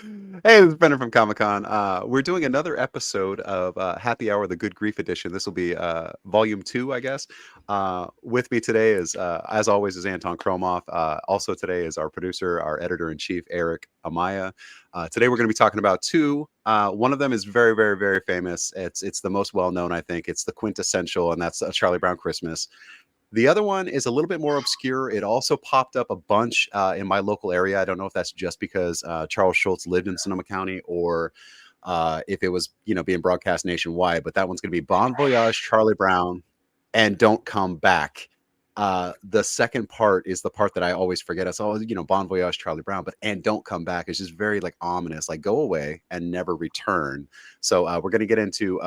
Hey, this is Brendan from Comic Con. We're doing another episode of Happy Hour, the Good Grief Edition. This will be volume 2, I guess. With me today is, as always, is Anton Kromoff. Also today is our producer, our editor-in-chief, Erik Amaya. Today we're going to be talking about two. One of them is very, very, very famous. It's the most well-known, I think. It's the quintessential, and that's Charlie Brown Christmas. The other one is a little bit more obscure. It also popped up a bunch in my local area. I don't know if that's just because Charles Schulz lived in Sonoma County or if it was, being broadcast nationwide. But that one's going to be Bon Voyage, Charlie Brown, and Don't Come Back. The second part is the part that I always forget. It's always, Bon Voyage, Charlie Brown, but and Don't Come Back is just very like ominous, like go away and never return. So we're going to get into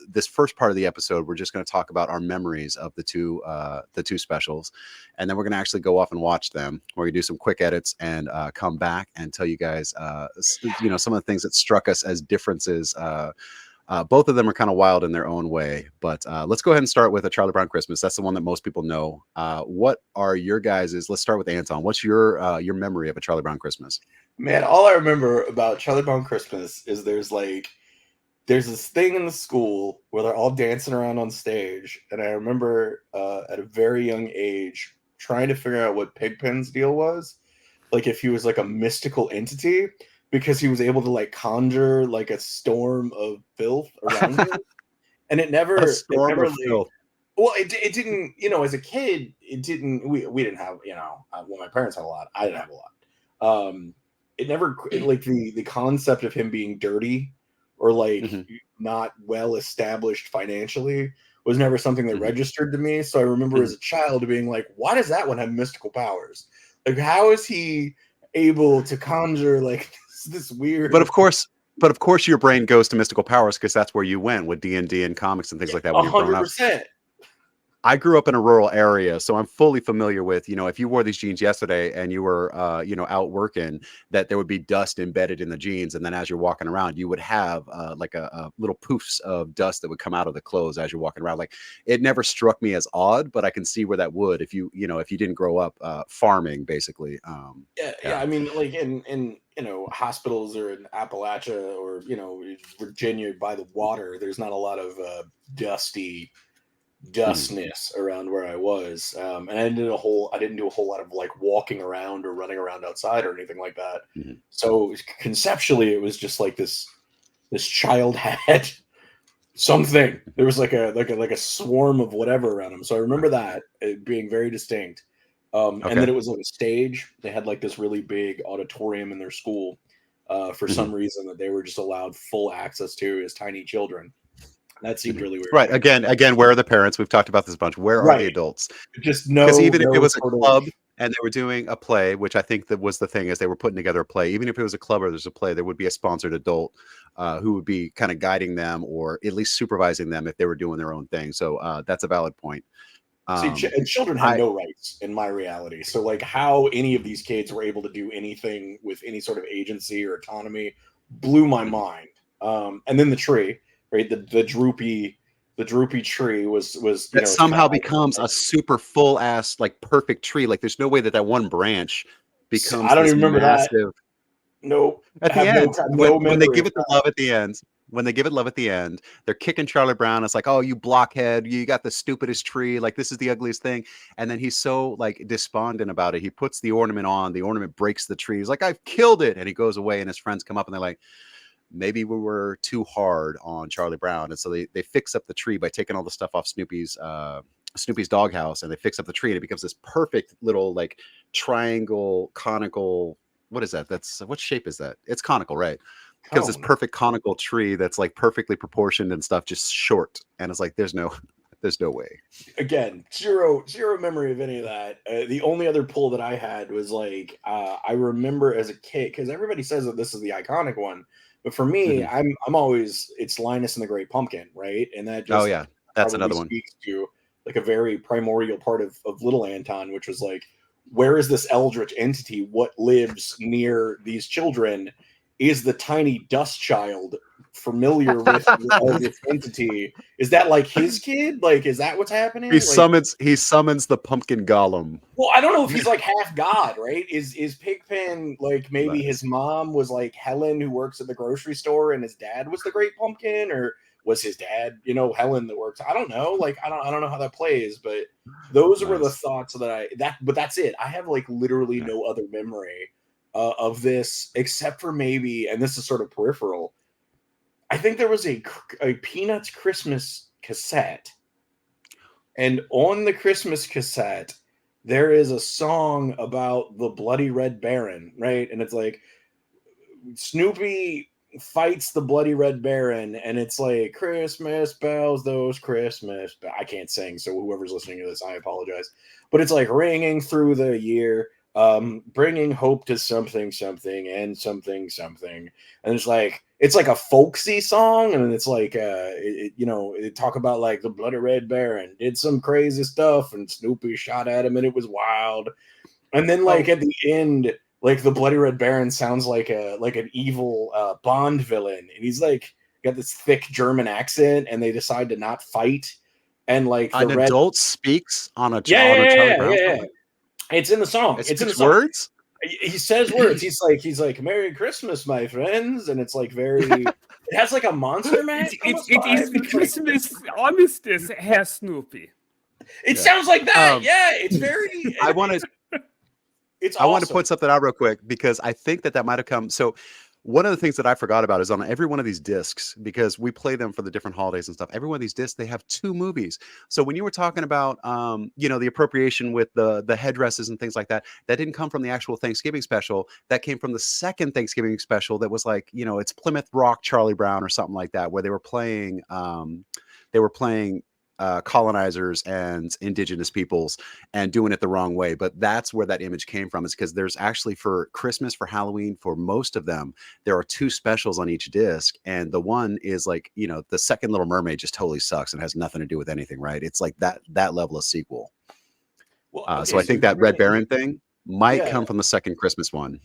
this first part of the episode. We're just going to talk about our memories of the two specials, and then we're going to actually go off and watch them. We're going to do some quick edits and come back and tell you guys, some of the things that struck us as differences. Both of them are kind of wild in their own way, but let's go ahead and start with A Charlie Brown Christmas. That's the one that most people know. What are your guys's? Let's start with Anton. What's your memory of A Charlie Brown Christmas? Man, all I remember about Charlie Brown Christmas is there's this thing in the school where they're all dancing around on stage, and I remember at a very young age trying to figure out what Pigpen's deal was, like if he was like a mystical entity, because he was able to like conjure like a storm of filth around him, and it never Filth. Well, it didn't, as a kid, it didn't. We didn't have, well, my parents had a lot. I didn't have a lot. It never like the concept of him being dirty or like not well established financially was never something that registered to me. So I remember as a child being like, why does that one have mystical powers? Like, how is he able to conjure like this weird? But of course, your brain goes to mystical powers because that's where you went with D&D and comics and things like that when you're growing up. 100%. I grew up in a rural area, so I'm fully familiar with, if you wore these jeans yesterday and you were, out working, that there would be dust embedded in the jeans. And then as you're walking around, you would have like a little poofs of dust that would come out of the clothes as you're walking around. Like it never struck me as odd, but I can see where that would if you didn't grow up farming, basically. Yeah. I mean, like in hospitals or in Appalachia or, Virginia by the water, there's not a lot of dustness around where I was, and I didn't do a whole lot of like walking around or running around outside or anything like that. So conceptually, it was just like this child had something. There was like a swarm of whatever around him. So I remember that it being very distinct. And then it was like a stage. They had like this really big auditorium in their school for some reason that they were just allowed full access to as tiny children. That seemed really weird. Right. Again, where are the parents? We've talked about this a bunch. Where are the adults? Just no. Because even if it was a club and they were doing a play, which I think that was the thing, is they were putting together a play. Even if it was a club or there's a play, there would be a sponsored adult who would be kind of guiding them or at least supervising them if they were doing their own thing. So that's a valid point. Children had no rights in my reality. So like how any of these kids were able to do anything with any sort of agency or autonomy blew my mind. And then the tree. Right, the droopy tree was that somehow becomes a super full ass like perfect tree. Like there's no way that one branch becomes. I don't even remember massive... that. Nope. At the end, when they give it the love at the end, they're kicking Charlie Brown. It's like, oh, you blockhead, you got the stupidest tree. Like this is the ugliest thing. And then he's so like despondent about it. He puts the ornament on. The ornament breaks the tree. He's like, I've killed it. And he goes away. And his friends come up and they're like, maybe we were too hard on Charlie Brown. And so they fix up the tree by taking all the stuff off Snoopy's doghouse, and they fix up the tree and it becomes this perfect little like triangle conical. What is that? What shape is that? It's conical, right? Because this perfect conical tree that's like perfectly proportioned and stuff, just short. And it's like, there's no way. Again, zero memory of any of that. The only other pull that I had was like, I remember as a kid, because everybody says that this is the iconic one. But for me, I'm always, it's Linus and the Great Pumpkin, right? And that just that's another one. Speaks to like a very primordial part of little Anton, which was like, where is this eldritch entity? What lives near these children? Is the tiny dust child familiar with this entity. Is that like his kid? Like, is that what's happening? He Like, summons the pumpkin golem. well, I don't know if he's like half god, right? Is Pigpen like maybe his Nice. mom was like Helen who works at the grocery store and his dad was the Great Pumpkin, or was his dad, Helen that works? I don't know. Like I don't know how that plays, but those were the Nice. thoughts but that's it. I have like literally Yeah. no other memory of this except for maybe, and this is sort of peripheral. I think there was a Peanuts Christmas cassette, and on the Christmas cassette, there is a song about the Bloody Red Baron, right? And it's like Snoopy fights the Bloody Red Baron, and it's like Christmas bells, those Christmas. I can't sing, so whoever's listening to this, I apologize. But it's like ringing through the year, bringing hope to something, something, and something, something. And it's like a folksy song, and it's like it talk about like the Bloody Red Baron did some crazy stuff, and Snoopy shot at him, and it was wild. And then like at the end, like the Bloody Red Baron sounds like an evil Bond villain, and he's like got this thick German accent, and they decide to not fight. And like An the red, adult speaks on a Charlie yeah, Brown yeah, song. it's in the song. It It's in the speaks song. words. He says words. He's like Merry Christmas, my friends, and it's like very. It has like a Monster Mash. It is the Christmas armistice, Herr Snoopy. It sounds like that. Yeah, it's very. I want to. It's I awesome. want to point something out real quick because I think that might have come. So one of the things that I forgot about is on every one of these discs, because we play them for the different holidays and stuff. Every one of these discs, they have 2 movies. So when you were talking about, the appropriation with the headdresses and things like that, that didn't come from the actual Thanksgiving special. That came from the second Thanksgiving special. That was like, it's Plymouth Rock, Charlie Brown, or something like that, where they were playing. Colonizers and indigenous peoples and doing it the wrong way. But that's where that image came from, is because there's actually, for Christmas, for Halloween, for most of them, there are 2 specials on each disc. And the one is like, the second Little Mermaid just totally sucks and has nothing to do with anything, right? It's like that level of sequel. Well, so I think that Red Baron thing might come from the second Christmas one.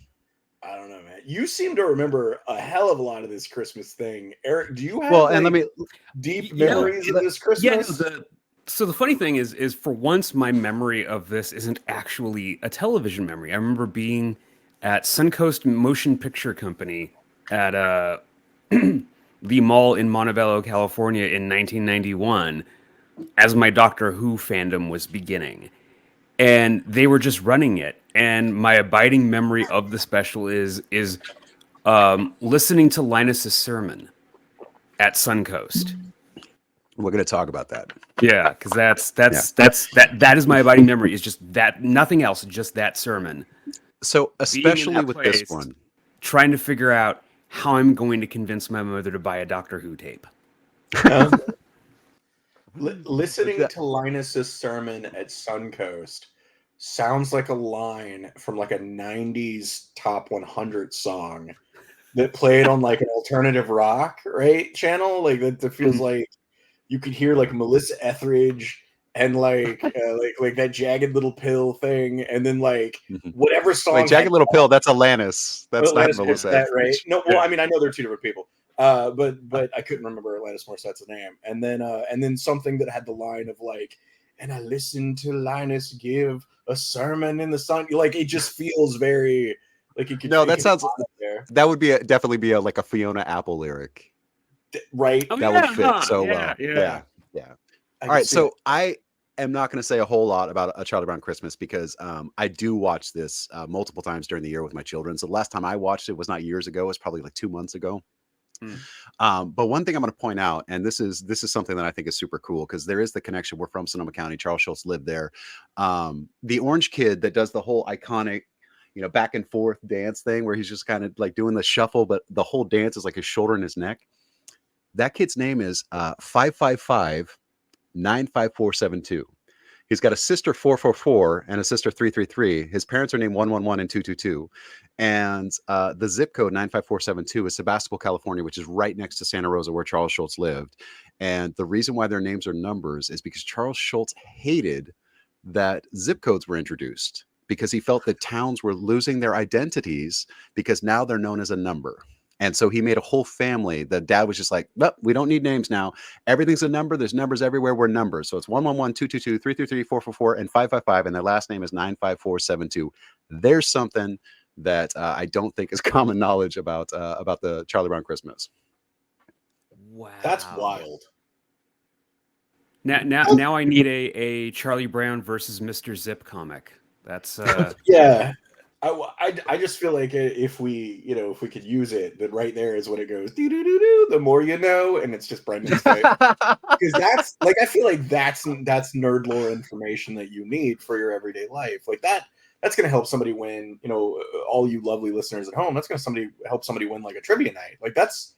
I don't know, man. You seem to remember a hell of a lot of this Christmas thing. Eric, do you have deep memories of this Christmas? Yeah, so the funny thing is for once my memory of this isn't actually a television memory. I remember being at Suncoast Motion Picture Company at the mall in Montebello, California in 1991 as my Doctor Who fandom was beginning. And they were just running it. And my abiding memory of the special is listening to Linus's sermon at Suncoast. We're going to talk about that. Yeah, because that is my abiding memory. Is just that, nothing else, just that sermon. So especially with this one, trying to figure out how I'm going to convince my mother to buy a Doctor Who tape. Listening to Linus's sermon at Suncoast sounds like a line from like a 90s top 100 song that played on like an alternative rock, right, channel. Like that feels like you could hear like Melissa Etheridge and like that Jagged Little Pill thing, and then like whatever song. Wait, Jagged Little Pill, that's Alanis. That's not Melissa. That right? No, well, I mean, I know they're 2 different people. But I couldn't remember Alanis Morissette's name. And then something that had the line of like, and I listened to Linus give a sermon in the sun. Like it just feels very like you could. No, that sounds. That would definitely be like a Fiona Apple lyric, right? That would fit so well. Yeah. All right, so I am not going to say a whole lot about A Charlie Brown Christmas because I do watch this multiple times during the year with my children. So the last time I watched it was not years ago; it was probably like 2 months ago. But one thing I'm going to point out, and this is something that I think is super cool because there is the connection. We're from Sonoma County. Charles Schulz lived there. The orange kid that does the whole iconic, back and forth dance thing where he's just kind of like doing the shuffle, but the whole dance is like his shoulder and his neck. That kid's name is 555-95472. He's got a sister 444 and a sister 333. His parents are named 111 and 222. And the zip code 95472 is Sebastopol, California, which is right next to Santa Rosa, where Charles Schulz lived. And the reason why their names are numbers is because Charles Schulz hated that zip codes were introduced because he felt that towns were losing their identities because now they're known as a number. And so he made a whole family. The dad was just like, nope, we don't need names now. Everything's a number. There's numbers everywhere. We're numbers. So it's 111, 222, 333, 444, and 555. And their last name is 95472. There's something that I don't think is common knowledge about the Charlie Brown Christmas. Wow. That's wild. Now I need a Charlie Brown versus Mr. Zip comic. That's yeah. I just feel like if we could use it, then right there is when it goes do do do do. The more you know, and it's just Brendan's face, because that's like I feel like that's nerd lore information that you need for your everyday life. Like that's going to help somebody win. All you lovely listeners at home, that's going to help somebody win like a trivia night. Like that's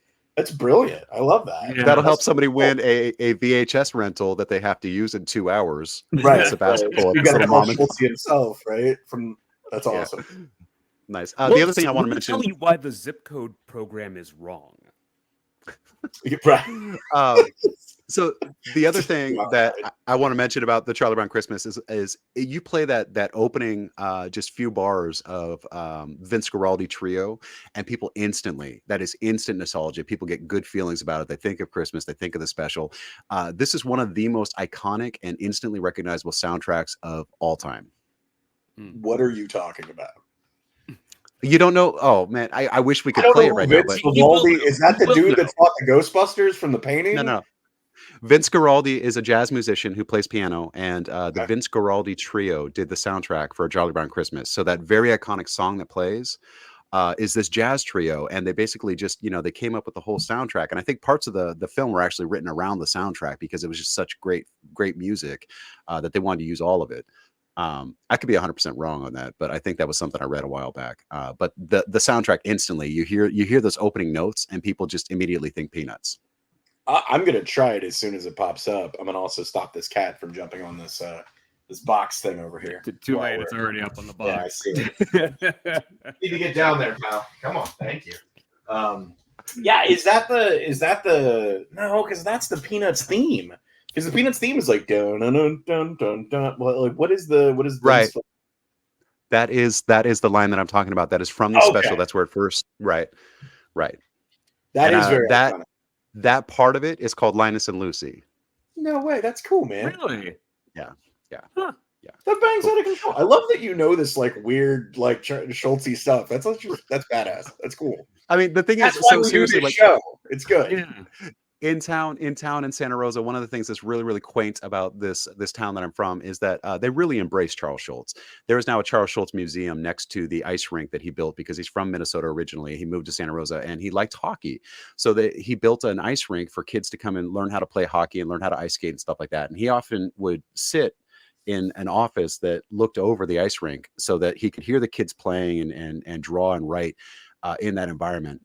brilliant. I love that. Yeah. That'll help somebody win a VHS rental that they have to use in 2 hours. Right. It's a basketball. You got to call Schulz himself, right? That's awesome. Yeah. Nice. The other thing I want to mention. Tell you why the zip code program is wrong. Right. So the other thing that I want to mention about the Charlie Brown Christmas is you play that opening just few bars of Vince Guaraldi Trio, and people that is instant nostalgia. People get good feelings about it. They think of Christmas. They think of the special. This is one of the most iconic and instantly recognizable soundtracks of all time. What are you talking about? You don't know? Oh man, I wish we could play it right now. But is that the dude that fought the Ghostbusters from the painting? No. Vince Guaraldi is a jazz musician who plays piano, and the Vince Guaraldi Trio did the soundtrack for Charlie Brown Christmas. So that very iconic song that plays is this jazz trio, and they basically just they came up with the whole soundtrack. And I think parts of the film were actually written around the soundtrack because it was just such great music that they wanted to use all of it. I could be 100% wrong on that, but I think that was something I read a while back. But the soundtrack, instantly you hear those opening notes, and people just immediately think Peanuts. I'm gonna try it as soon as it pops up. I'm gonna also stop this cat from jumping on this box thing over here. Too late. It's already up on the box. Yeah, I see it. Need to get down there, pal. Come on, thank you. Yeah, is that the no? Because that's the Peanuts theme. Because the Peanuts theme is like dun dun dun dun dun dun. Like what is right? That is the line that I'm talking about. That is from the special. That's where it first. Right. That is very iconic. That part of it is called Linus and Lucy. No way, that's cool, man. Really? Yeah. Huh. Yeah. That bangs out of control. I love that you know this like weird like Schultzy stuff. That's badass. That's cool. I mean, the thing is, so seriously, like, show. It's good. Yeah. In town in Santa Rosa, one of the things that's really, really quaint about this town that I'm from is that they really embrace Charles Schulz. There is now a Charles Schulz museum next to the ice rink that he built because he's from Minnesota originally. He moved to Santa Rosa and he liked hockey. So he built an ice rink for kids to come and learn how to play hockey and learn how to ice skate and stuff like that. And he often would sit in an office that looked over the ice rink so that he could hear the kids playing and draw and write in that environment.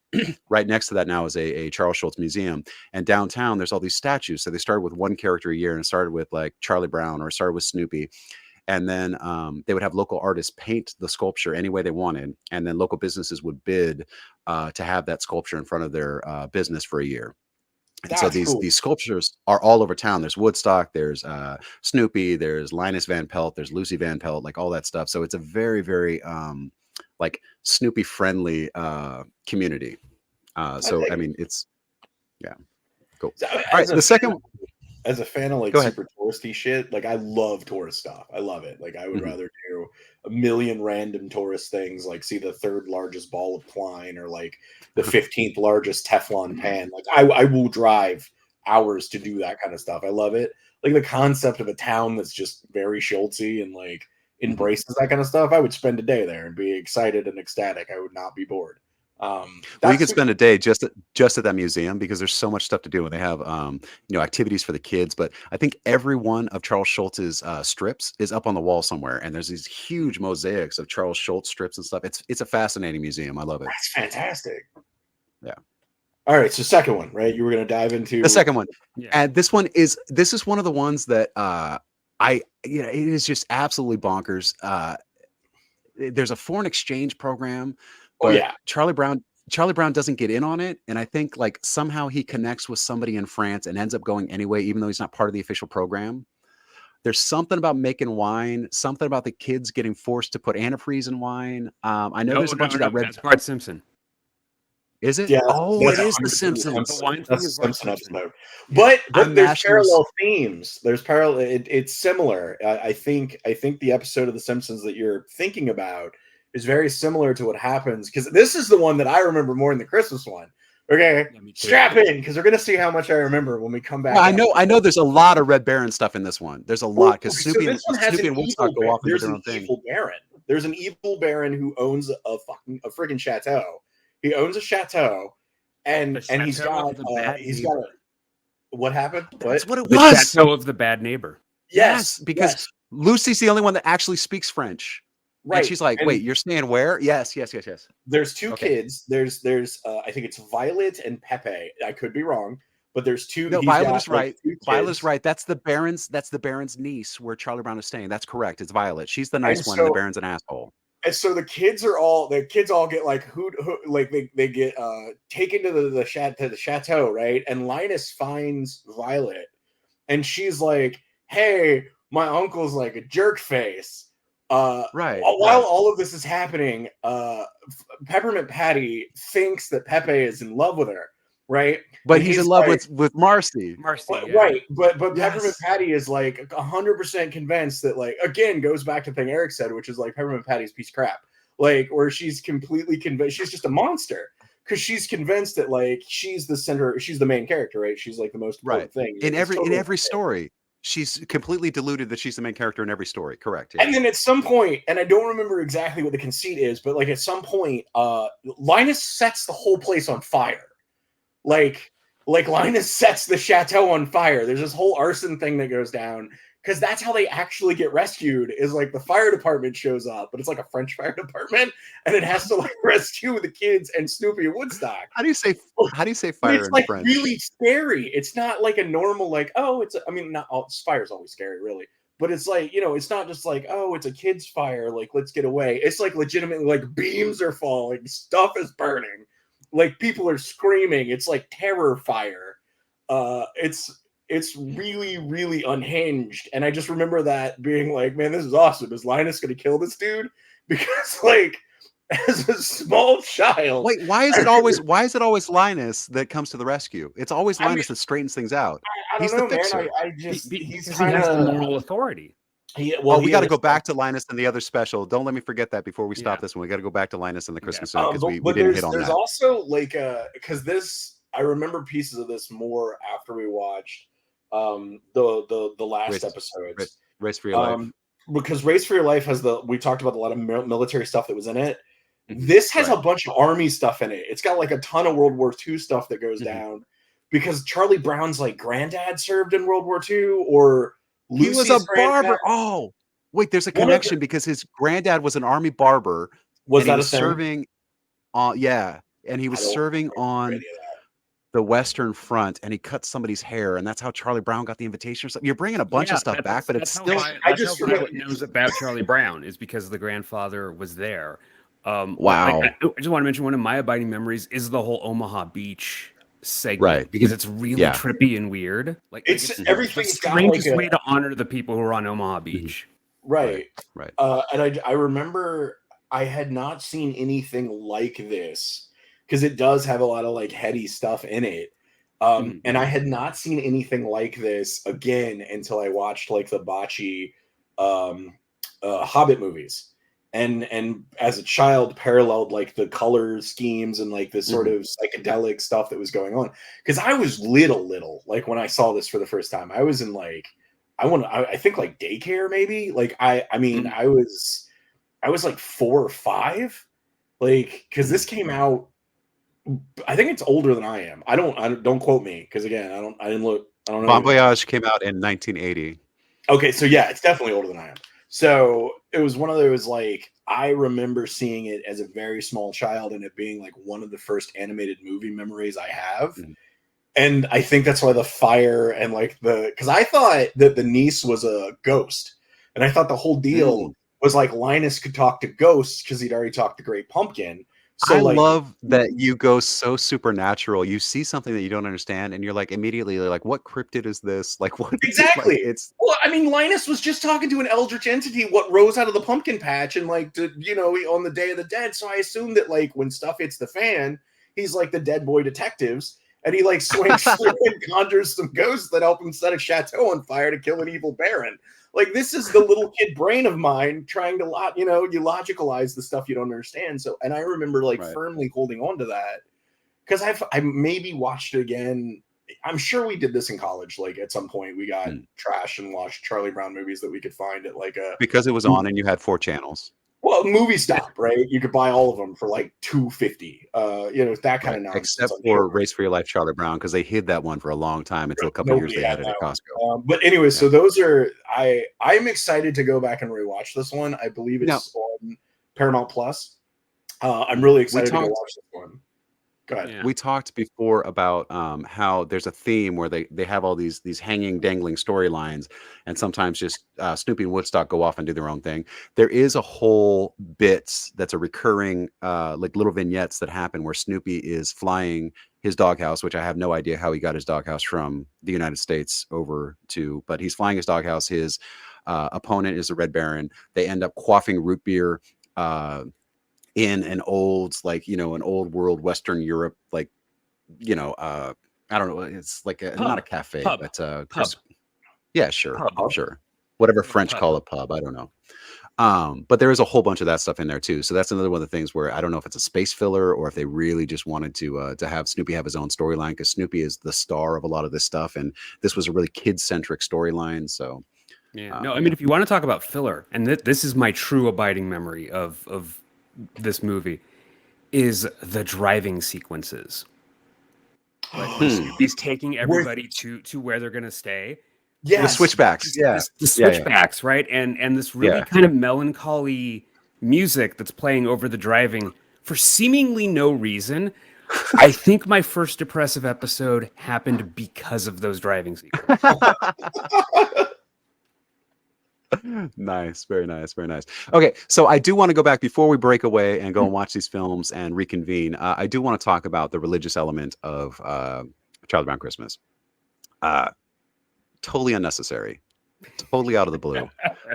Right next to that now is a Charles Schulz museum, and downtown there's all these statues. So they started with one character a year, and it started with like Charlie Brown, or it started with Snoopy, and then they would have local artists paint the sculpture any way they wanted, and then local businesses would bid to have that sculpture in front of their business for a year. And so these sculptures are all over town. There's Woodstock, there's Snoopy, there's Linus Van Pelt, there's Lucy Van Pelt, like all that stuff. So it's a very, very like Snoopy friendly community. So I mean, it's cool. So, all right, the second. As a fan of like super touristy shit, like I love tourist stuff. I love it. Like I would rather do a million random tourist things, like see the 3rd largest ball of twine or like the 15th largest Teflon pan. Like I will drive hours to do that kind of stuff. I love it. Like the concept of a town that's just very Schultzy and like embraces that kind of stuff. I would spend a day there and be excited and ecstatic. I would not be bored. We could spend a day just at that museum because there's so much stuff to do, and they have activities for the kids. But I think every one of Charles Schulz's strips is up on the wall somewhere, and there's these huge mosaics of Charles Schulz strips and stuff. It's a fascinating museum. I love it. That's fantastic. Yeah. All right, so second one, right? You were going to dive into the second one, and this is one of the ones that it is just absolutely bonkers. There's a foreign exchange program. But Charlie Brown doesn't get in on it, and I think like somehow he connects with somebody in France and ends up going anyway, even though he's not part of the official program. There's something about making wine, something about the kids getting forced to put antifreeze in wine. I know there's a bunch of that red. That's Bart Simpson. Is it? Yeah, Oh, it is The 100% Simpsons. The wine thing That's is a Bart Simpson Simpson. episode. But I'm there's mashing parallel themes. There's parallel. It's similar. I think the episode of The Simpsons that you're thinking about is very similar to what happens, because this is the one that I remember more than the Christmas one. Okay, Yeah, me too. strap in, because we're gonna see how much I remember when we come back. Well, I know. There's a lot of Red Baron stuff in this one. There's a lot because So this one has Snoopy an and evil. Woodstock go off and do There's their an own thing. evil baron. There's an evil baron who owns a freaking chateau. He owns a chateau, and he's got a, what happened? That's what it The was. chateau of the bad neighbor. Yes, because Lucy's the only one that actually speaks French. Right. And she's like, And wait, you're staying where? Yes. there's two kids. There's I think it's Violet and Pepe. I could be wrong, but there's two. No, Violet is right. Violet is right. That's the Baron's niece where Charlie Brown is staying. That's correct. It's Violet. She's the nice one, and the Baron's an asshole. And so the kids all get like who like they get taken to the chateau, right? And Linus finds Violet, and she's like, "Hey, my uncle's like a jerk face." While all of this is happening, Peppermint Patty thinks that Pepe is in love with her, right? But he's in love with Marcy. Right. But Peppermint Patty is like 100% convinced that, like, again, goes back to the thing Erik said, which is like Peppermint Patty's piece of crap. Like, where she's completely convinced she's just a monster. Because she's convinced that, like, she's the center, she's the main character, right? She's like the most important thing. In every story. She's completely deluded that she's the main character in every story. Correct. Yeah. And then at some point, and I don't remember exactly what the conceit is, but like at some point, Linus sets the whole place on fire. Like Linus sets the chateau on fire. There's this whole arson thing that goes down, because that's how they actually get rescued. Is like the fire department shows up, but it's like a French fire department, and it has to like rescue the kids and Snoopy and Woodstock. How do you say fire it's in like French? Really scary. It's not like a normal like, oh, it's I mean, not all fire's always scary, really. But it's like, you know, it's not just like, oh, it's a kid's fire, like let's get away. It's like legitimately like beams are falling, stuff is burning, like people are screaming. It's like terror fire. It's really, really unhinged. And I just remember that being like, man, this is awesome. Is Linus going to kill this dude? Because like, as a small child. Wait, why is it always Linus that comes to the rescue? It's always Linus that straightens things out. I don't know, man. He has the moral authority. We got to go back to Linus and the other special. Don't let me forget that before we stop this one. We got to go back to Linus and the Christmas song, because we didn't hit on that. There's also like because this, I remember pieces of this more after we watched the last episodes. Race for Your Life. Because Race for Your Life has we talked about a lot of military stuff that was in it. This has a bunch of army stuff in it. It's got like a ton of World War II stuff that goes down, because Charlie Brown's like granddad served in World War II, or Lucy's he was a barber. Oh, wait, there's a connection because his granddad was an army barber. Was that serving? And he was serving on the Western Front, and he cut somebody's hair, and that's how Charlie Brown got the invitation or something. You're bringing a bunch of stuff back, but it's still. I just knows about Charlie Brown is because the grandfather was there. Wow. I just want to mention one of my abiding memories is the whole Omaha Beach segment, because it's really trippy and weird. Like it's everything's the strangest way to honor the people who are on Omaha Beach. Right. And I remember I had not seen anything like this, because it does have a lot of like heady stuff in it. And I had not seen anything like this again until I watched like the Bocce Hobbit movies. And as a child, paralleled like the color schemes and like this sort of psychedelic stuff that was going on. Because I was little, like when I saw this for the first time. I was in like, I think like daycare maybe. Like I was like 4 or 5, like, because this came out. I think it's older than I am. I don't quote me, because again, I didn't look. I don't know. Bon Voyage came out in 1980. Okay, so yeah, it's definitely older than I am. So it was one of those, like, I remember seeing it as a very small child and it being like one of the first animated movie memories I have. And I think that's why the fire and like because I thought that the niece was a ghost, and I thought the whole deal was like Linus could talk to ghosts because he'd already talked to Great Pumpkin. So I love that you go so supernatural. You see something that you don't understand, and you're like immediately like, "What cryptid is this? Like what?" Exactly. Like, it's I mean, Linus was just talking to an eldritch entity, what rose out of the pumpkin patch, and like on the Day of the Dead. So I assumed that like when stuff hits the fan, he's like the dead boy detectives, and he like swings through and conjures some ghosts that help him set a chateau on fire to kill an evil baron. Like, this is the little kid brain of mine trying to, you logicalize the stuff you don't understand. So, and I remember like firmly holding on to that because I maybe watched it again. I'm sure we did this in college. Like, at some point we got trash and watched Charlie Brown movies that we could find at like because it was on and you had 4 channels. Well, movie stop, right? You could buy all of them for like $2.50. That kind of nonsense. Except for Race for Your Life, Charlie Brown, because they hid that one for a long time until a couple years they had it at Costco. But anyway, so those are I'm excited to go back and rewatch this one. I believe it's on Paramount Plus. I'm really excited to go watch this one. Go ahead. Yeah. We talked before about how there's a theme where they have all these hanging, dangling storylines, and sometimes just Snoopy and Woodstock go off and do their own thing. There is a whole bits that's a recurring like little vignettes that happen where Snoopy is flying his doghouse, which I have no idea how he got his doghouse from the United States over to, but he's flying his doghouse. His opponent is the Red Baron. They end up quaffing root beer in an old, like, an old world Western Europe, like, I don't know, it's like not a cafe, pub. but pub. Yeah, sure, sure, whatever French call a pub, I don't know. But there is a whole bunch of that stuff in there too. So that's another one of the things where I don't know if it's a space filler or if they really just wanted to have Snoopy have his own storyline, because Snoopy is the star of a lot of this stuff, and this was a really kid-centric storyline. So yeah, no, I mean, if you want to talk about filler, and this is my true abiding memory of this movie, is the driving sequences. Like Snoopy's taking everybody to where they're gonna stay. Yeah, the switchbacks. The switchbacks, right? And this really kind of melancholy music that's playing over the driving for seemingly no reason. I think my first depressive episode happened because of those driving sequences. Nice, very nice, very nice. Okay, so I do want to go back before we break away and go and watch these films and reconvene. I do want to talk about the religious element of Charlie Brown Christmas. Totally unnecessary, totally out of the blue.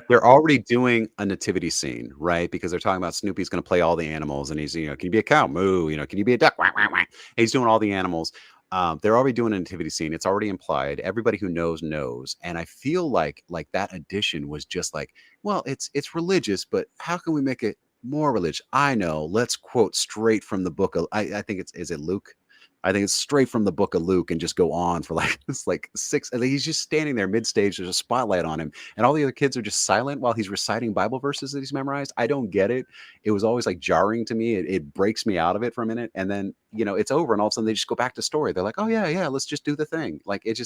They're already doing a nativity scene, right? Because they're talking about Snoopy's going to play all the animals, and he's, can you be a cow? Moo. Can you be a duck? Wah, wah, wah. He's doing all the animals. They're already doing a nativity scene. It's already implied. Everybody who knows. And I feel like that addition was just like, well, it's religious, but how can we make it more religious? I know. Let's quote straight from the book of, I think is it Luke? I think it's straight from the book of Luke and just go on for like it's like 6. And he's just standing there mid-stage. There's a spotlight on him, and all the other kids are just silent while he's reciting Bible verses that he's memorized. I don't get it. It was always like jarring to me. It breaks me out of it for a minute, and then it's over, and all of a sudden they just go back to story. They're like, oh yeah, let's just do the thing. Like it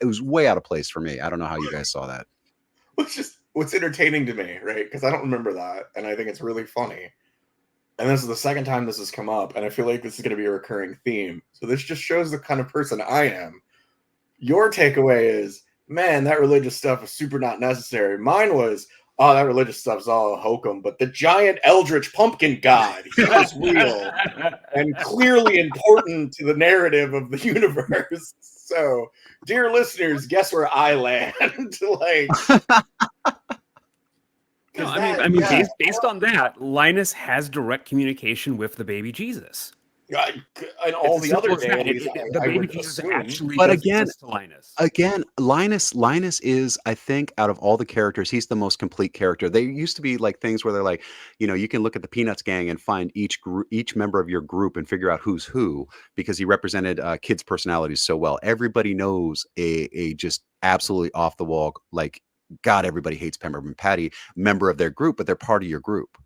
was way out of place for me. I don't know how you guys saw that. What's entertaining to me, right? Because I don't remember that, and I think it's really funny. And this is the second time this has come up, and I feel like this is going to be a recurring theme. So this just shows the kind of person I am. Your takeaway is, man, that religious stuff is super not necessary. Mine was, oh, that religious stuff's all hokum, but the giant eldritch pumpkin god, he was real and clearly important to the narrative of the universe. So, dear listeners, guess where I land? Like... No, I mean, based on that, Linus has direct communication with the baby Jesus. And all the other deities, the baby Jesus actually. But again, Linus is, I think, out of all the characters, he's the most complete character. They used to be like things where they're like, you can look at the Peanuts gang and find each member of your group and figure out who's who, because he represented kids' personalities so well. Everybody knows a just absolutely off the wall, like, God, everybody hates Peppermint Patty, member of their group, but they're part of your group.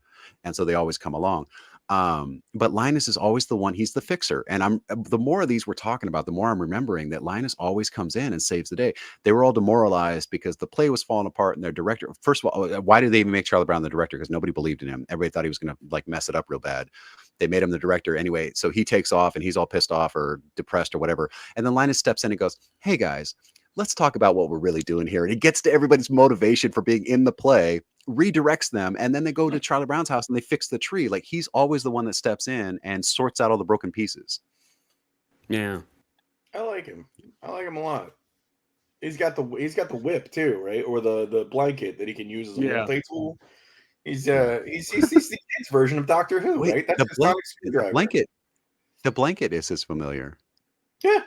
And so they always come along. But Linus is always the one, he's the fixer. And the more of these we're talking about, the more I'm remembering that Linus always comes in and saves the day. They were all demoralized because the play was falling apart, and their director, first of all, why did they even make Charlie Brown the director? Because nobody believed in him. Everybody thought he was going to like mess it up real bad. They made him the director anyway. So he takes off and he's all pissed off or depressed or whatever. And then Linus steps in and goes, hey guys, let's talk about what we're really doing here. And he gets to everybody's motivation for being in the play, redirects them, and then they go to Charlie Brown's house and they fix the tree. Like, he's always the one that steps in and sorts out all the broken pieces. Yeah. I like him. I like him a lot. He's got the whip too, right? Or the blanket that he can use as a multi-tool. He's the kid's version of Doctor Who, right? That's the blanket. The blanket is his familiar. Yeah,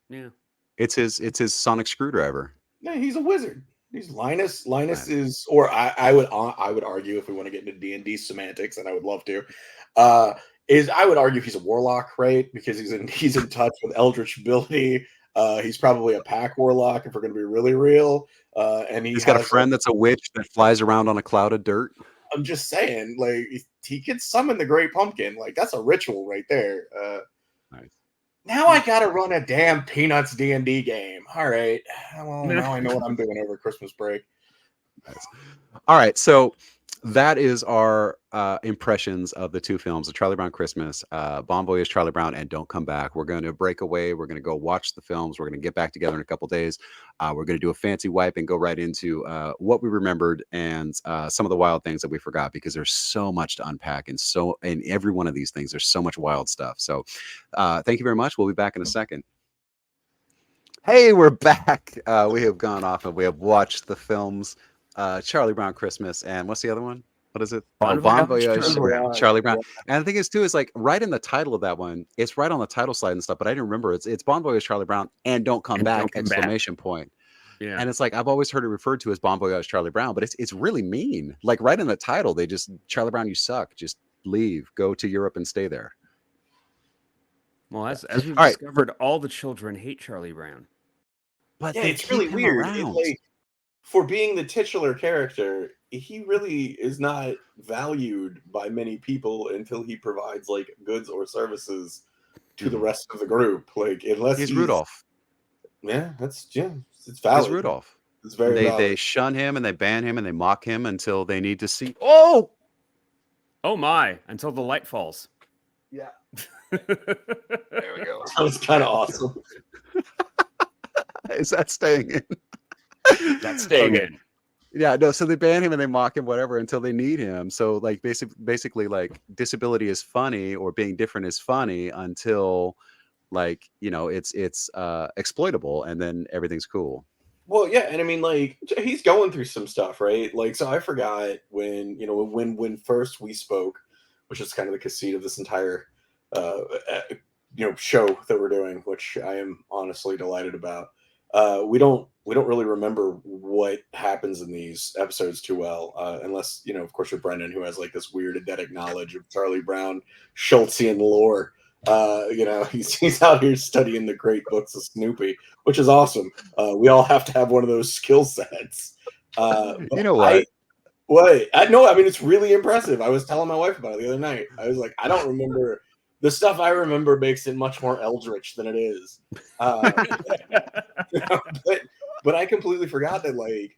Yeah. It's his sonic screwdriver. yeah, he's a wizard. He's Linus. Linus Right. is, or I would argue if we want to get into D&D semantics, and I would love to, is I would argue he's a warlock, right? Because he's in touch with eldritch ability. He's probably a pack warlock if we're going to be really real. And he He's got a has like, friend that's a witch that flies around on a cloud of dirt. I'm just saying, like he can summon the Great Pumpkin. Like that's a ritual right there. Nice. Now I gotta run a damn Peanuts D&D game. All right. Well, now I know what I'm doing over Christmas break. Nice. All right, so that is our impressions of the two films, The Charlie Brown Christmas, Bon Voyage, Charlie Brown, and Don't Come Back. We're going to break away. We're going to go watch the films. We're going to get back together in a couple days. We're going to do a fancy wipe and go right into what we remembered and some of the wild things that we forgot, because there's so much to unpack, and so in every one of these things, there's so much wild stuff. So thank you very much. We'll be back in a second. Hey, we're back. We have gone off and we have watched the films. Charlie Brown Christmas, and what's the other one? What is it? Bon Bon Voyage, Voyage, Charlie Brown. And the thing is too is like right in the title of that one, it's right on the title slide and stuff, but I didn't remember it's Bon Voyage, Charlie Brown, and Don't Come And Back! Don't Come Exclamation point. Yeah. And it's like I've always heard it referred to as Bon Voyage, Charlie Brown, but it's really mean. Like right in the title, they just Charlie Brown, you suck. Just leave, go to Europe and stay there. Well, as we've All right. discovered, all the children hate Charlie Brown. But Yeah, they it's really keep him weird. around. Like for being the titular character, he really is not valued by many people until he provides like goods or services to the rest of the group. Like unless He's Rudolph. Yeah, it's valid. He's Rudolph. It's very They valid. shun him and they ban him and they mock him until they need to see. Oh my! Until the light falls. yeah. There we go. That was kind of awesome. Is that staying in? That's staying in. Yeah, no, so they ban him and they mock him, whatever, until they need him. So like basically like disability is funny or being different is funny until like, you know, it's exploitable, and then everything's cool. Well, yeah, and I mean, like he's going through some stuff, right? Like, so I forgot when first we spoke, which is kind of the conceit of this entire show that we're doing, which I am honestly delighted about. We don't really remember what happens in these episodes too well, unless of course, with Brendan, who has like this weird eidetic knowledge of Charlie Brown Schultzian lore. He's out here studying the great books of Snoopy, which is awesome. We all have to have one of those skill sets. You know what? I know. I mean, it's really impressive. I was telling my wife about it the other night. I was like, I don't remember. The stuff I remember makes it much more eldritch than it is. But I completely forgot that, like,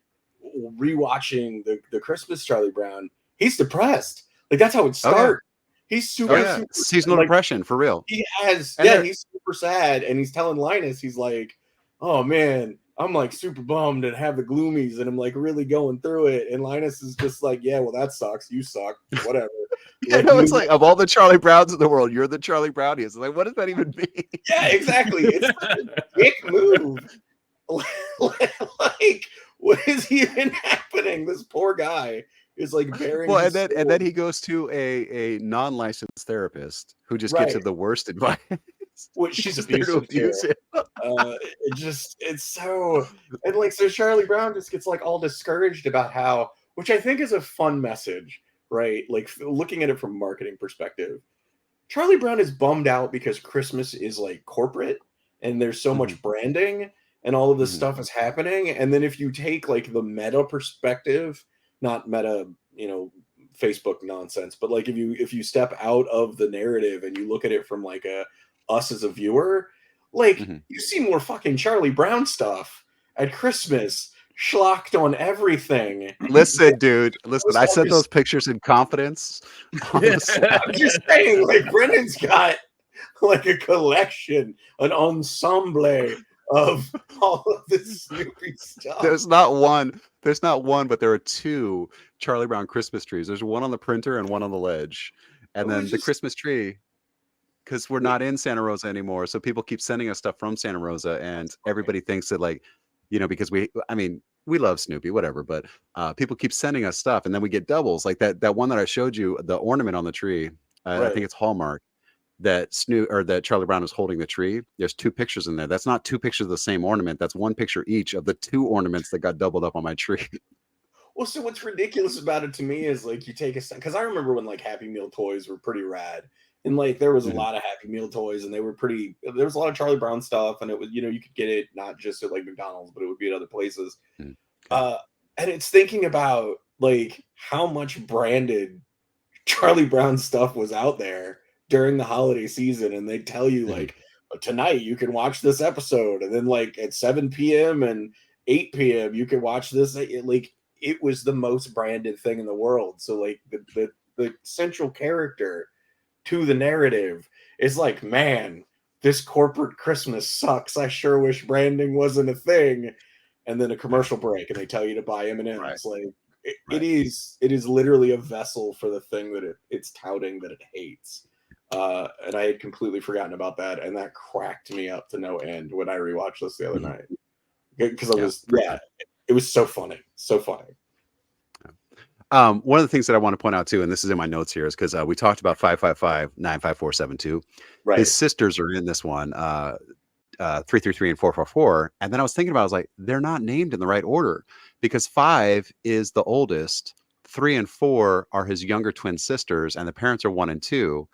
rewatching the Christmas Charlie Brown, he's depressed. Like, that's how it starts. He's super seasonal depression for real. He's super sad, and he's telling Linus, he's like, "Oh man, I'm like super bummed and have the gloomies, and I'm like really going through it." And Linus is just like, "Yeah, well that sucks. You suck. Whatever." It's like of all the Charlie Browns in the world, you're the Charlie Browniest. It's like, what does that even mean? Yeah, exactly. It's a dick move. Like, what is even happening? This poor guy is like bearing. Well, and then he goes to a non-licensed therapist who just gives him the worst advice. Which she's abusive to abuse him. It's so, and like, so Charlie Brown just gets like all discouraged about how, which I think is a fun message, right? Like looking at it from a marketing perspective, Charlie Brown is bummed out because Christmas is like corporate and there's so much branding and all of this stuff is happening. And then if you take like the meta perspective, not meta, Facebook nonsense, but like if you step out of the narrative and you look at it from like us as a viewer, like you see more fucking Charlie Brown stuff at Christmas, schlocked on everything. Listen, dude, I sent those pictures in confidence. I'm just saying, like Brendan's got like a collection, an ensemble of all of this Snoopy stuff. There's not one, but there are two Charlie Brown Christmas trees. There's one on the printer and one on the ledge. And then the Christmas tree, because we're not in Santa Rosa anymore. So people keep sending us stuff from Santa Rosa, and everybody thinks that like, because we love Snoopy, whatever, but people keep sending us stuff, and then we get doubles. Like that one that I showed you, the ornament on the tree, I think it's Hallmark. that Charlie Brown is holding the tree. There's two pictures in there. That's not two pictures of the same ornament. That's one picture each of the two ornaments that got doubled up on my tree. Well, so what's ridiculous about it to me is like you take a because I remember when like Happy Meal toys were pretty rad, and like there was a Mhm. lot of Happy Meal toys, and they were pretty. There was a lot of Charlie Brown stuff, and it was you could get it not just at like McDonald's, but it would be at other places. Okay. And it's thinking about like how much branded Charlie Brown stuff was out there during the holiday season, and they tell you like tonight you can watch this episode, and then like at 7 p.m. and 8 p.m. you can watch this. It was the most branded thing in the world. So like the central character to the narrative is like, man, this corporate Christmas sucks. I sure wish branding wasn't a thing. And then a commercial break, and they tell you to buy M&Ms. Right. Like it Right. is literally a vessel for the thing that it's touting that it hates. And I had completely forgotten about that, and that cracked me up to no end when I rewatched this the other night. Because it was so funny, so funny. One of the things that I want to point out too, and this is in my notes here, is because we talked about 555-95472. Right. His sisters are in this one, 333 and 444. And then I was thinking about, I was like, they're not named in the right order, because 5 is the oldest, 3 and 4 are his younger twin sisters, and the parents are 1 and 2.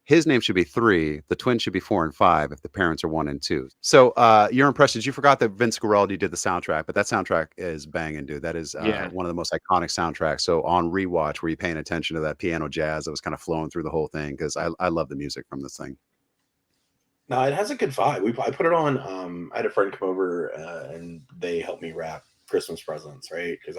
His name should be 3. The twins should be 4 and 5 if the parents are 1 and 2. So your impressions, you forgot that Vince Guaraldi did the soundtrack, but that soundtrack is banging, dude. That is one of the most iconic soundtracks. So on rewatch, were you paying attention to that piano jazz that was kind of flowing through the whole thing? Because I love the music from this thing. No, it has a good vibe. I put it on. I had a friend come over and they helped me wrap Christmas presents, right? Because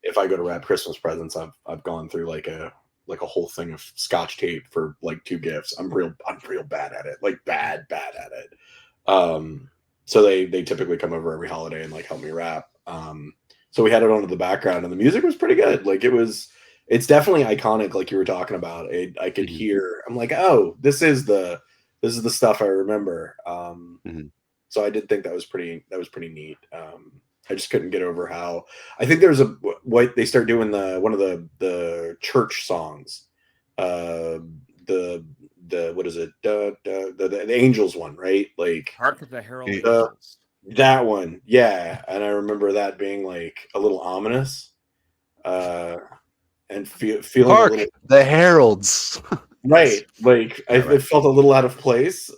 if I go to wrap Christmas presents, I've gone through like a whole thing of Scotch tape for like 2 gifts. I'm real bad at it, like bad at it. So they typically come over every holiday and like help me wrap. So we had it on in the background, and the music was pretty good. Like it's definitely iconic, like you were talking about. I could hear. I'm like, oh, this is the stuff I remember. So I did think that was pretty neat. I just couldn't get over how I think there's what they start doing one of the church songs, the what is it, the Angels one, right? Like Hark of the Herald Uh, Angels. that one, yeah. And I remember that being like a little ominous, and feeling Hark, a little the Heralds. right. Like Yeah, right. it felt a little out of place.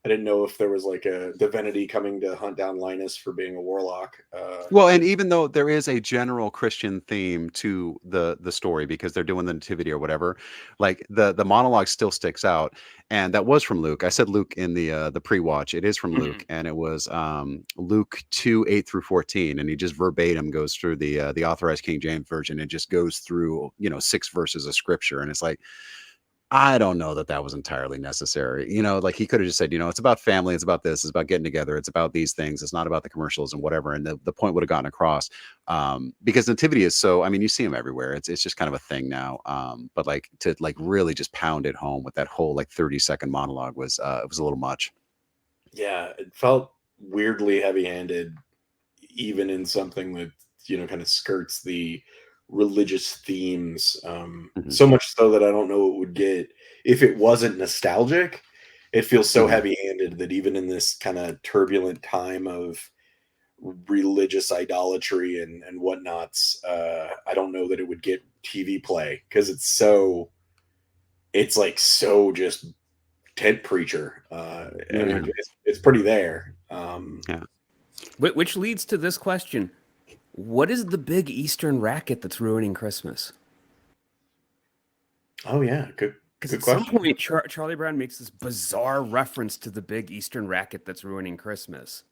I didn't know if there was like a divinity coming to hunt down Linus for being a warlock. Well, and even though there is a general Christian theme to the story, because they're doing the nativity or whatever, like the monologue still sticks out, and that was from Luke. I said Luke in the pre-watch. It is from Luke, and it was Luke 2:8-14, and he just verbatim goes through the Authorized King James Version, and just goes through 6 verses of scripture, and it's like, I don't know that was entirely necessary. Like he could have just said, it's about family, it's about this, it's about getting together, it's about these things, it's not about the commercials and whatever. And the point would have gotten across. Because nativity is so, I mean, you see them everywhere. It's just kind of a thing now. But like to like really just pound it home with that whole like 30-second monologue was it was a little much. Yeah, it felt weirdly heavy-handed, even in something that kind of skirts the religious themes. So much so that I don't know it would get if it wasn't nostalgic. It feels so heavy-handed that even in this kind of turbulent time of religious idolatry and whatnots, I don't know that it would get TV play, because it's like so just tent preacher. And it's pretty there. Yeah. Which leads to this question. What is the big Eastern racket that's ruining Christmas? Oh yeah, good Because at question. some point, Charlie Brown makes this bizarre reference to the big Eastern racket that's ruining Christmas.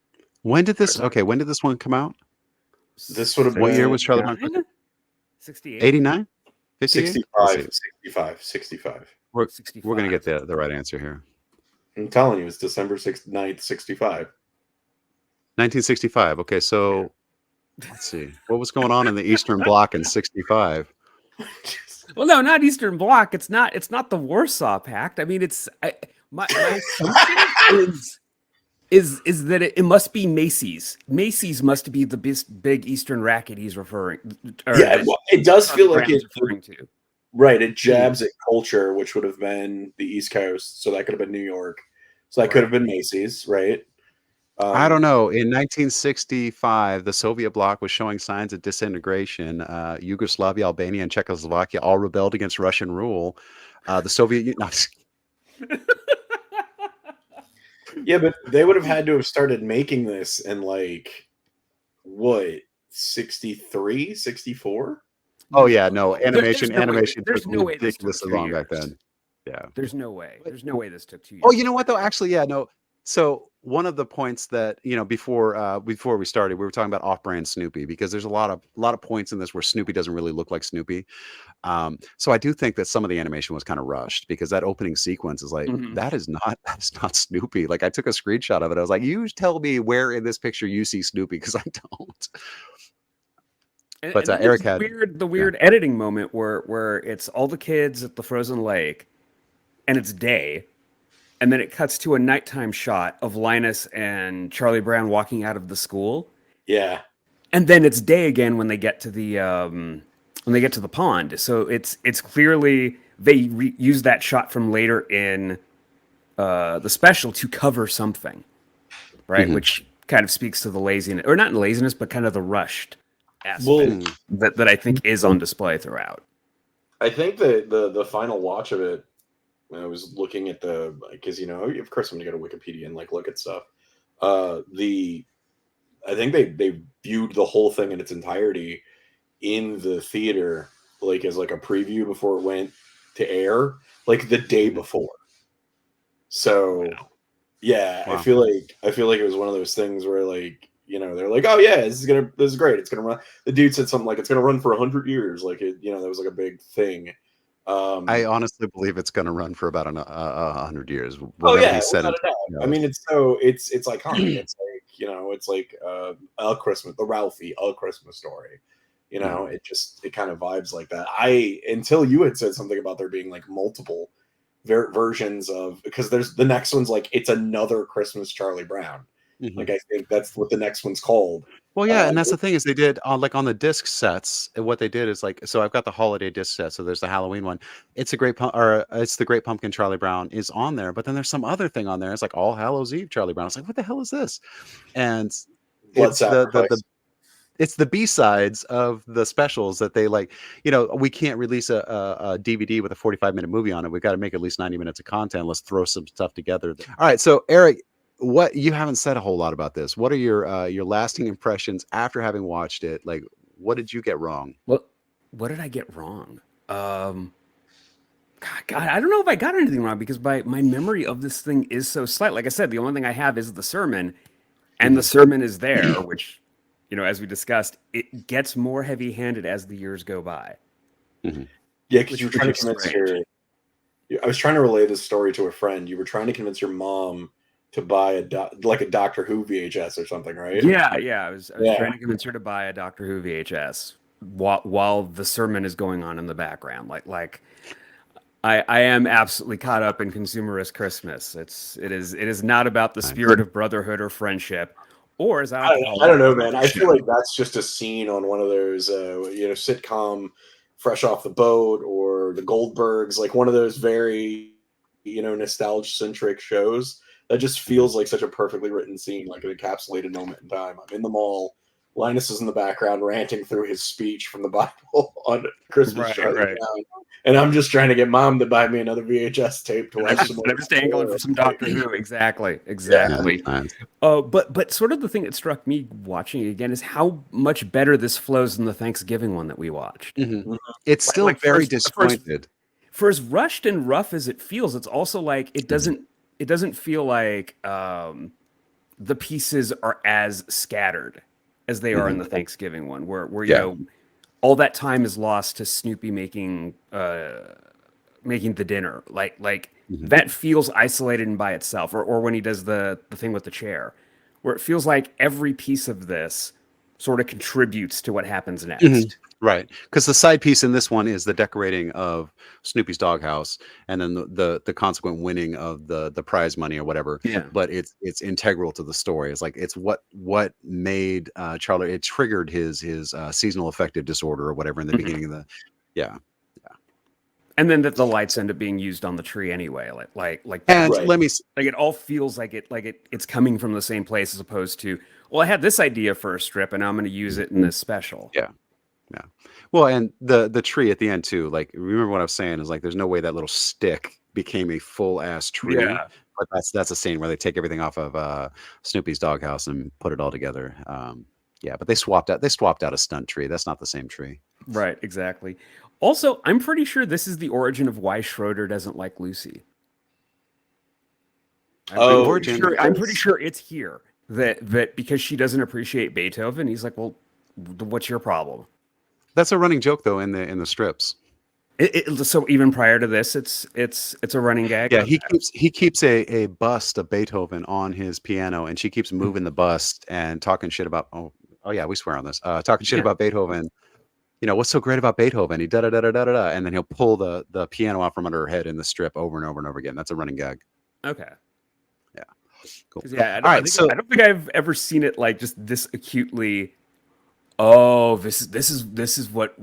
When did this one come out? This would have What been year was Charlie Brown? 68? 89? 58? 65. We're 65. going to get the right answer here. I'm telling you, it's December 9th, 65. 1965. Okay, so let's see. What was going on in the Eastern Bloc in 65? Well, no, not Eastern Bloc. It's not the Warsaw Pact. I mean, my assumption is that it must be Macy's. Macy's must be the big Eastern racket he's referring. Yeah, well, it does feel like it's it. referring to. Right, it jabs at culture, which would have been the East Coast, so that could have been New York. So that could have been Macy's, right? I don't Um, know. In 1965, the Soviet bloc was showing signs of disintegration. Yugoslavia, Albania, and Czechoslovakia all rebelled against Russian rule. The Soviet Union. yeah, but they would have had to have started making this in like what, 63, 64? Oh yeah, no There's animation. no way. Animation took There's no way this took ridiculously 2 long back years. then. Yeah. There's no way. But There's no way this took 2 oh, years. you know what though? Actually, yeah, no. So one of the points that before we started, we were talking about off-brand Snoopy because there's a lot of points in this where Snoopy doesn't really look like Snoopy. So I do think that some of the animation was kind of rushed because that opening sequence is like Mhm. that is not Snoopy. Like I took a screenshot of it. I was like, you tell me where in this picture you see Snoopy because I don't. But And then there's Eric had the yeah. weird editing moment where it's all the kids at the frozen lake, and it's day, and then it cuts to a nighttime shot of Linus and Charlie Brown walking out of the school, Yeah. and then it's day again when they get to the pond. So it's clearly they use that shot from later in the special to cover something, right? Mhm. Which kind of speaks to the laziness, or not laziness, but kind of the rushed aspect Well, Mhm. that I think is on display throughout. I think that the final watch of it, when I was looking at because of course I'm gonna go to Wikipedia and like look at stuff. The I think they viewed the whole thing in its entirety in the theater, like as like a preview before it went to air, like the day before. So yeah, Wow. I feel like it was one of those things where like they're like, oh yeah, this is great. It's gonna run. The dude said something like it's gonna run for 100 years. Like that was like a big thing. I Um, honestly believe it's going to run for about 100 years. oh Whatever yeah, he said. without a doubt. I mean, it's iconic. It's like it's like a Christmas, the Ralphie, a Christmas story. Mhm. It kind of vibes like that. Until you had said something about there being like multiple versions of, because there's the next one's like it's another Christmas Charlie Brown. Like Mhm. I think that's what the next one's called. Well, yeah, Uh, and that's the thing is they did like on the disc sets. What they did is like so I've got the holiday disc set. So there's the Halloween one. It's the Great Pumpkin Charlie Brown is on there, but then there's some other thing on there. It's like All Hallows Eve Charlie Brown. It's like what the hell is this? And Blood it's sacrifice. it's the B-sides of the specials that they like, we can't release a DVD with a 45-minute movie on it. We've got to make at least 90 minutes of content. Let's throw some stuff together. All right. So Eric, what you haven't said a whole lot about this. What are your lasting impressions after having watched it? Like, what did you get wrong? What did I get wrong? God, I don't know if I got anything wrong because my memory of this thing is so slight. Like I said, the only thing I have is the sermon, and the Mhm. sermon is there, which, as we discussed, it gets more heavy-handed as the years go by, Mhm. Yeah, because which you were trying to is convince strange. I was trying to relay this story to a friend. You were trying to convince your mom to buy like a Doctor Who VHS or something, right? Yeah. I was Yeah. trying to convince her to buy a Doctor Who VHS while the sermon is going on in the background. Like I am absolutely caught up in consumerist Christmas. It is not about the Nice. spirit of brotherhood or friendship, or as I like to call I it, don't know, man. I feel devotion. like that's just a scene on one of those, sitcom, Fresh Off the Boat or the Goldbergs, like one of those very, nostalgia centric shows that just Mhm. feels like such a perfectly written scene, like an encapsulated moment in time. I'm in the mall. Linus is in the background ranting through his speech from the Bible on Christmas Right, Charlie right. Brown, and I'm just trying to get mom to buy me another VHS tape to And I'm watch some just, more. and I'm just angling for some Doctor Who. Exactly, Yeah, Nice, exactly. nice. But sort of the thing that struck me watching it again is how much better this flows than the Thanksgiving one that we watched. Mhm. Mhm. It's Like, still like for very as for as disjointed. for as rushed and rough as it feels, it's also like Mhm. it doesn't feel like the pieces are as scattered as they are in Mhm. the Thanksgiving one, where Yeah. all that time is lost to Snoopy making the dinner. Like Mhm. that feels isolated and by itself, or when he does the thing with the chair, where it feels like every piece of this sort of contributes to what happens Mhm. next. Right, because the side piece in this one is the decorating of Snoopy's doghouse, and then the consequent winning of the prize money or whatever. Yeah. But it's integral to the story. It's like it's what made Charlie. It triggered his seasonal affective disorder or whatever in the Mhm. beginning of the. Yeah, yeah. And then that the lights end up being used on the tree anyway, like that. And Right. let me Like it all feels like it's coming from the same place as opposed to, well, I had this idea for a strip and I'm going to use it in this special. yeah. Yeah. Well, and the tree at the end too, like remember what I was saying is like there's no way that little stick became a full ass tree. Yeah. But that's a scene where they take everything off of Snoopy's doghouse and put it all together. Yeah, but they swapped out a stunt tree. That's not the same tree. Right, exactly. Also, I'm pretty sure this is the origin of why Schroeder doesn't like Lucy. Oh, I'm pretty sure it's here that because she doesn't appreciate Beethoven, he's like, well, what's your problem? That's a running joke though in the strips. So even prior to this, it's a running gag. Yeah, he keeps a bust of Beethoven on his piano, and she keeps moving the bust and talking shit about. Oh yeah, we swear on this. Talking shit Yeah. about Beethoven. You know what's so great about Beethoven? He da da da da da da, and then he'll pull the piano out from under her head in the strip over and over and over again. That's a running gag. Okay. Yeah, cool. 'Cause, yeah, All right, I don't think I've ever seen it like just this acutely. Oh, this is what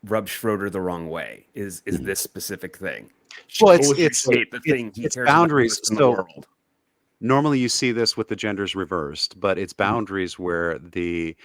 rubbed Schroeder the wrong way is this specific thing. Well, It's the thing he it's cares about boundaries. most in the So world. normally you see this with the genders reversed, but it's Mm-hmm. boundaries where the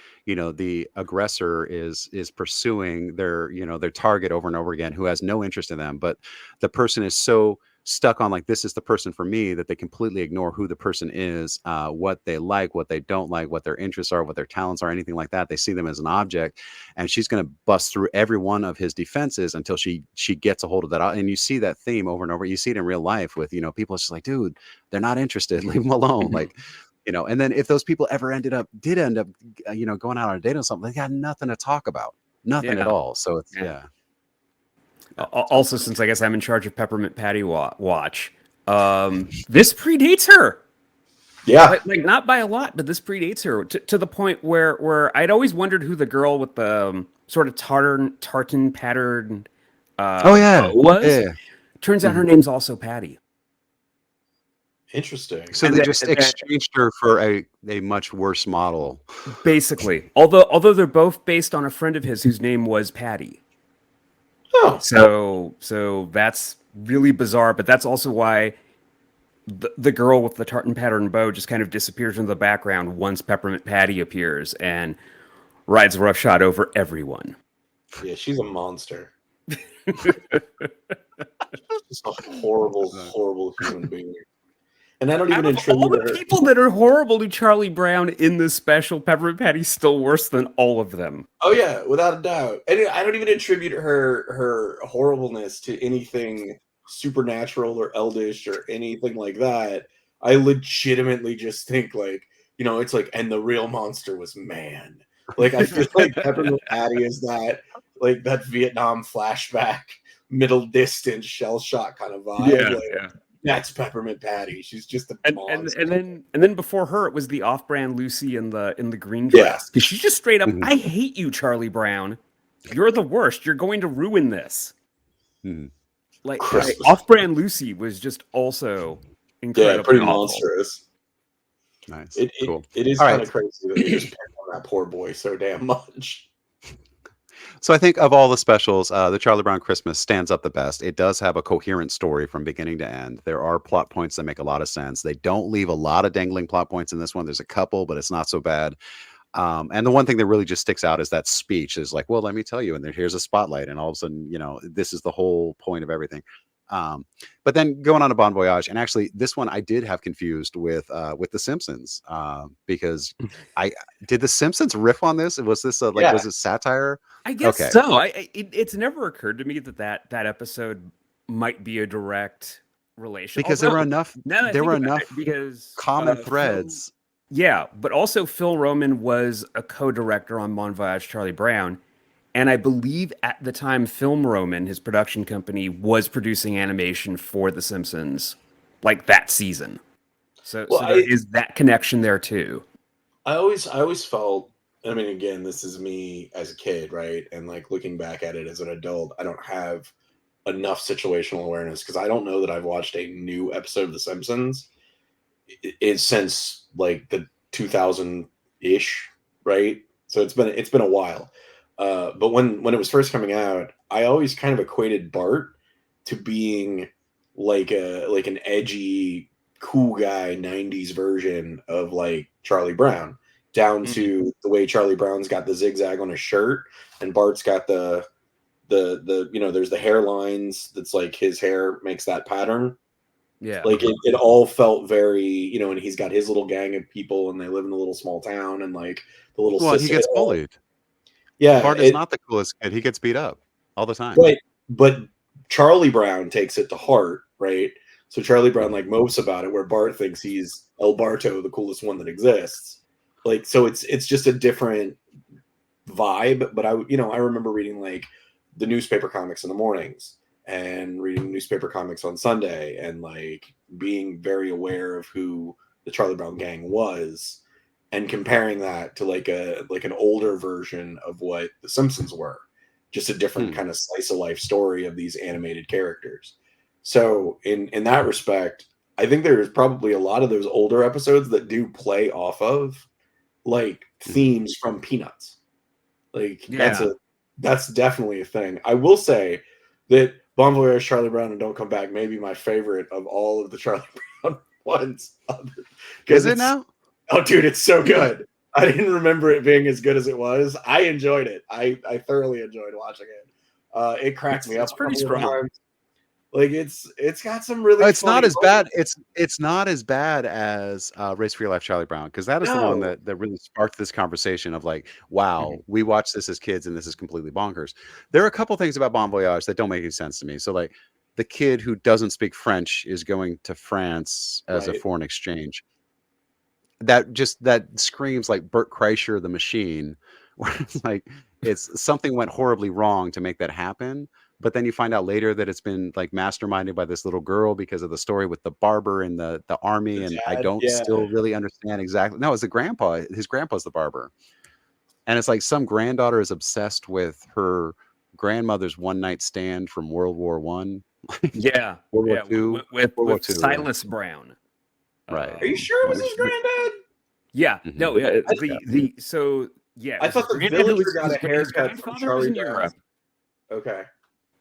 aggressor is pursuing their target over and over again, who has no interest in them, but the person is so stuck on like this is the person for me that they completely ignore who the person is, what they like, what they don't like, what their interests are, what their talents are, anything like that. They see them as an object, and she's going to bust through every one of his defenses until she gets a hold of that. And you see that theme over and over. You see it in real life with people. It's just like, dude, they're not interested. Leave them alone. Like, and then if those people ever did end up, going out on a date or something, they got nothing to talk about, nothing at Yeah. all. So it's Yeah. Also, since I guess I'm in charge of Peppermint Patty watch, this predates her. Yeah. Like not by a lot, but this predates her to the point where I'd always wondered who the girl with the sort of tartan patterned oh yeah, bow was. yeah. Turns out her name's also Patty. Interesting. So they just exchanged her for a much worse model. Basically, although they're both based on a friend of his whose name was Patty. Oh. So that's really bizarre, but that's also why the girl with the tartan pattern bow just kind of disappears into the background once Peppermint Patty appears and rides roughshod over everyone. Yeah, she's a monster. She's a horrible, horrible human being. And I don't even attribute all the people that are horrible to Charlie Brown in this special, Peppermint Patty's still worse than all of them. Oh yeah, without a doubt. And I don't even attribute her horribleness to anything supernatural or eldish or anything like that. I legitimately just think it's like, and the real monster was man. Like I feel like Peppermint Patty is that Vietnam flashback, middle distance shell shock kind of vibe. Yeah. That's Peppermint Patty. She's just a monster. And then before her, it was the off-brand Lucy in the green dress. Because she's just straight up, I hate you, Charlie Brown. You're the worst. You're going to ruin this. Like off-brand Lucy was just also incredibly pretty awful. monstrous. Nice. Cool. It is kind of crazy that they just picked on that poor boy so damn much. So I think of all the specials, the Charlie Brown Christmas stands up the best. It does have a coherent story from beginning to end. There are plot points that make a lot of sense. They don't leave a lot of dangling plot points in this one. There's a couple, but it's not so bad. And the one thing that really just sticks out is that speech is like, well, let me tell you, and here's a spotlight, and all of a sudden, this is the whole point of everything. But then going on to Bon Voyage, and actually this one I did have confused with the Simpsons, because did the Simpsons riff on this? Was this was it satire? I guess so. It's never occurred to me that episode might be a direct relation, because there were enough because common threads. Yeah, but also Phil Roman was a co-director on Bon Voyage, Charlie Brown. And I believe at the time, Film Roman, his production company, was producing animation for The Simpsons, like that season. So there is that connection there too. I always felt. I mean, again, this is me as a kid, right? And like looking back at it as an adult, I don't have enough situational awareness because I don't know that I've watched a new episode of The Simpsons since like the 2000-ish, right? So it's been a while. But when it was first coming out, I always kind of equated Bart to being like an edgy, cool guy 90s version of like Charlie Brown, down to the way Charlie Brown's got the zigzag on his shirt and Bart's got the there's the hairlines that's like his hair makes that pattern. Yeah. Like it all felt very, and he's got his little gang of people and they live in a little small town and like the little Well, he gets bullied. Yeah. Bart is not the coolest kid. He gets beat up all the time. Right. But Charlie Brown takes it to heart, right? So Charlie Brown like mopes about it, where Bart thinks he's El Barto, the coolest one that exists. Like, so it's just a different vibe. But I remember reading like the newspaper comics in the mornings and reading newspaper comics on Sunday and like being very aware of who the Charlie Brown gang was and comparing that to like an older version of what the Simpsons were. Just a different kind of slice of life story of these animated characters. So in that respect, I think there's probably a lot of those older episodes that do play off of like themes from Peanuts. Like that's definitely a thing. I will say that Bon Voyage, Charlie Brown, and Don't Come Back may be my favorite of all of the Charlie Brown ones. Is it now? Oh, dude, it's so good. I didn't remember it being as good as it was. I enjoyed it. I thoroughly enjoyed watching it. It cracked me up. It's pretty strong. Like it's got some really. It's not as bad. It's not as bad as Race for Your Life, Charlie Brown, because that is the one that really sparked this conversation of like, wow, we watched this as kids and this is completely bonkers. There are a couple things about Bon Voyage that don't make any sense to me. So like the kid who doesn't speak French is going to France as a foreign exchange. That screams like Bert Kreischer, the machine, where it's like something went horribly wrong to make that happen. But then you find out later that it's been like masterminded by this little girl because of the story with the barber in the army. And I don't still really understand exactly. No, it's the grandpa. His grandpa's the barber. And it's like some granddaughter is obsessed with her grandmother's one night stand from World War I. World War II. With Silas Brown. Right. Are you sure it was his granddad? Yeah. No. Yeah. I thought the villager got a haircut from Charlie Brown. Okay.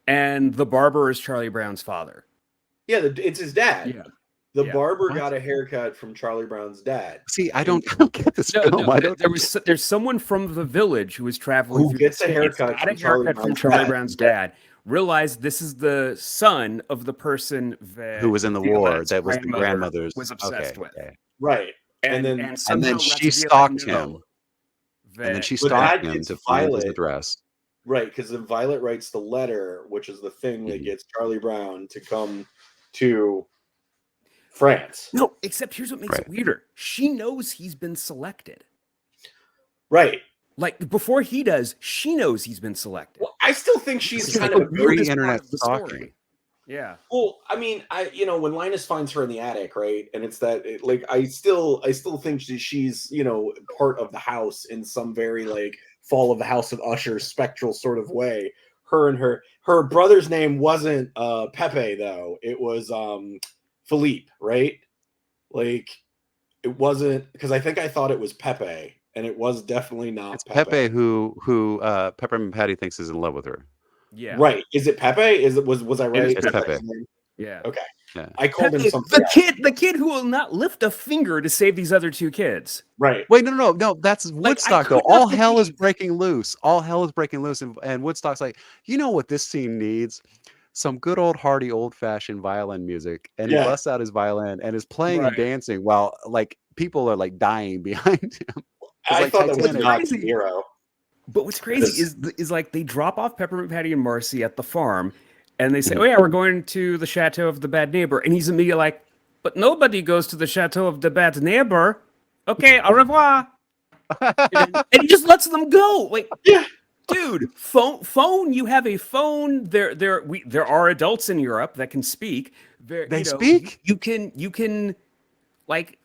And the barber is Charlie Brown's father. Yeah, it's his dad. Yeah. The barber got a haircut from Charlie Brown's dad. See, I don't get this film. There's someone from the village who was traveling who gets a haircut from Charlie Brown's dad. Realized this is the son of the person who was in the war that was the grandmother's was obsessed with. Right. And then she stalked him. And then she stalked him to find his address. Right, because then Violet writes the letter, which is the thing that gets Charlie Brown to come to France. No, except here's what makes it weirder. She knows he's been selected. Right. Like before he does, she knows he's been selected. Well, I still think she's kind like of very internet stalking. Yeah. Well, I mean, when Linus finds her in the attic, right, and it's that, I still think she's part of the house in some very like Fall of the House of Usher spectral sort of way. Her and her brother's name wasn't Pepe though; it was Philippe, right? Like it wasn't, because I thought it was Pepe. And it was definitely not. It's Pepe who Peppermint Patty thinks is in love with her. Yeah. Right. Is it Pepe? Was I right? It's Pepe. Yeah. Okay. Yeah. I called him something. The kid who will not lift a finger to save these other two kids. Right. Wait, no. That's Woodstock though. All hell is breaking loose. All hell is breaking loose, and Woodstock's like, you know what this scene needs? Some good old hearty old-fashioned violin music. And he busts out his violin and is playing and dancing while like people are like dying behind him. I thought that was not the hero. But what's crazy is like they drop off Peppermint Patty and Marcy at the farm, and they say, "Oh yeah, we're going to the chateau of the bad neighbor," and he's immediately like, "But nobody goes to the chateau of the bad neighbor." Okay, au revoir. And he just lets them go. Like, dude, phone. You have a phone. There are adults in Europe that can speak. They speak. You can like.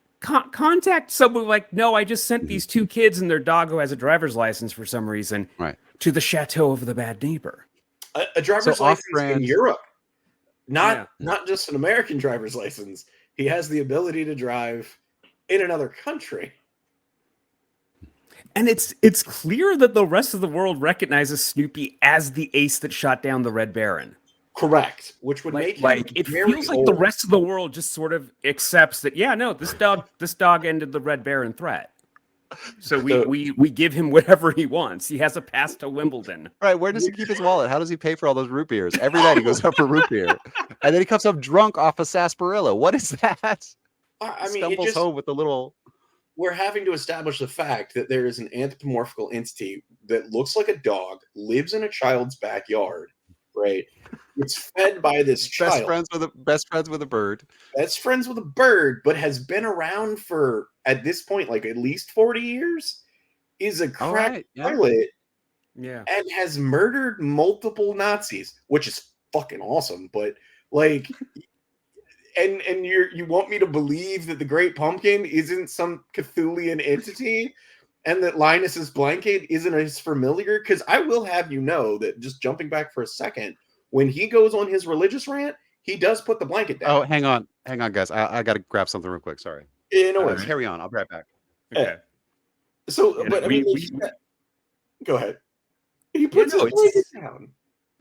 Contact someone like, no, I just sent these two kids and their dog who has a driver's license for some reason to the chateau of the bad neighbor. A driver's license in Europe, not just an American driver's license. He has the ability to drive in another country. And it's clear that the rest of the world recognizes Snoopy as the ace that shot down the Red Baron. Correct, which would make him like it very feels like old. the rest of the world just sort of accepts that. Yeah, no, this dog ended the Red Baron threat. So we give him whatever he wants. He has a pass to Wimbledon. Right, where does he keep his wallet? How does he pay for all those root beers? Every night he goes out for root beer, and then he comes up drunk off a sarsaparilla. What is that? I mean, Stumbles home with a little. We're having to establish the fact that there is an anthropomorphical entity that looks like a dog, lives in a child's backyard, right? It's fed by this child. Best friends with a bird. Best friends with a bird, but has been around for, at this point, like at least 40 years. Is a crack pilot, yeah, and has murdered multiple Nazis, which is fucking awesome. But like. And you want me to believe that the Great Pumpkin isn't some Cthulhian entity, and that Linus's blanket isn't as familiar? Because I will have you know that, just jumping back for a second, when he goes on his religious rant, he does put the blanket down. Oh, hang on, guys. I got to grab something real quick. Sorry. Carry on. I'll be right back. Okay. So, but I mean, go ahead. He puts his blanket down.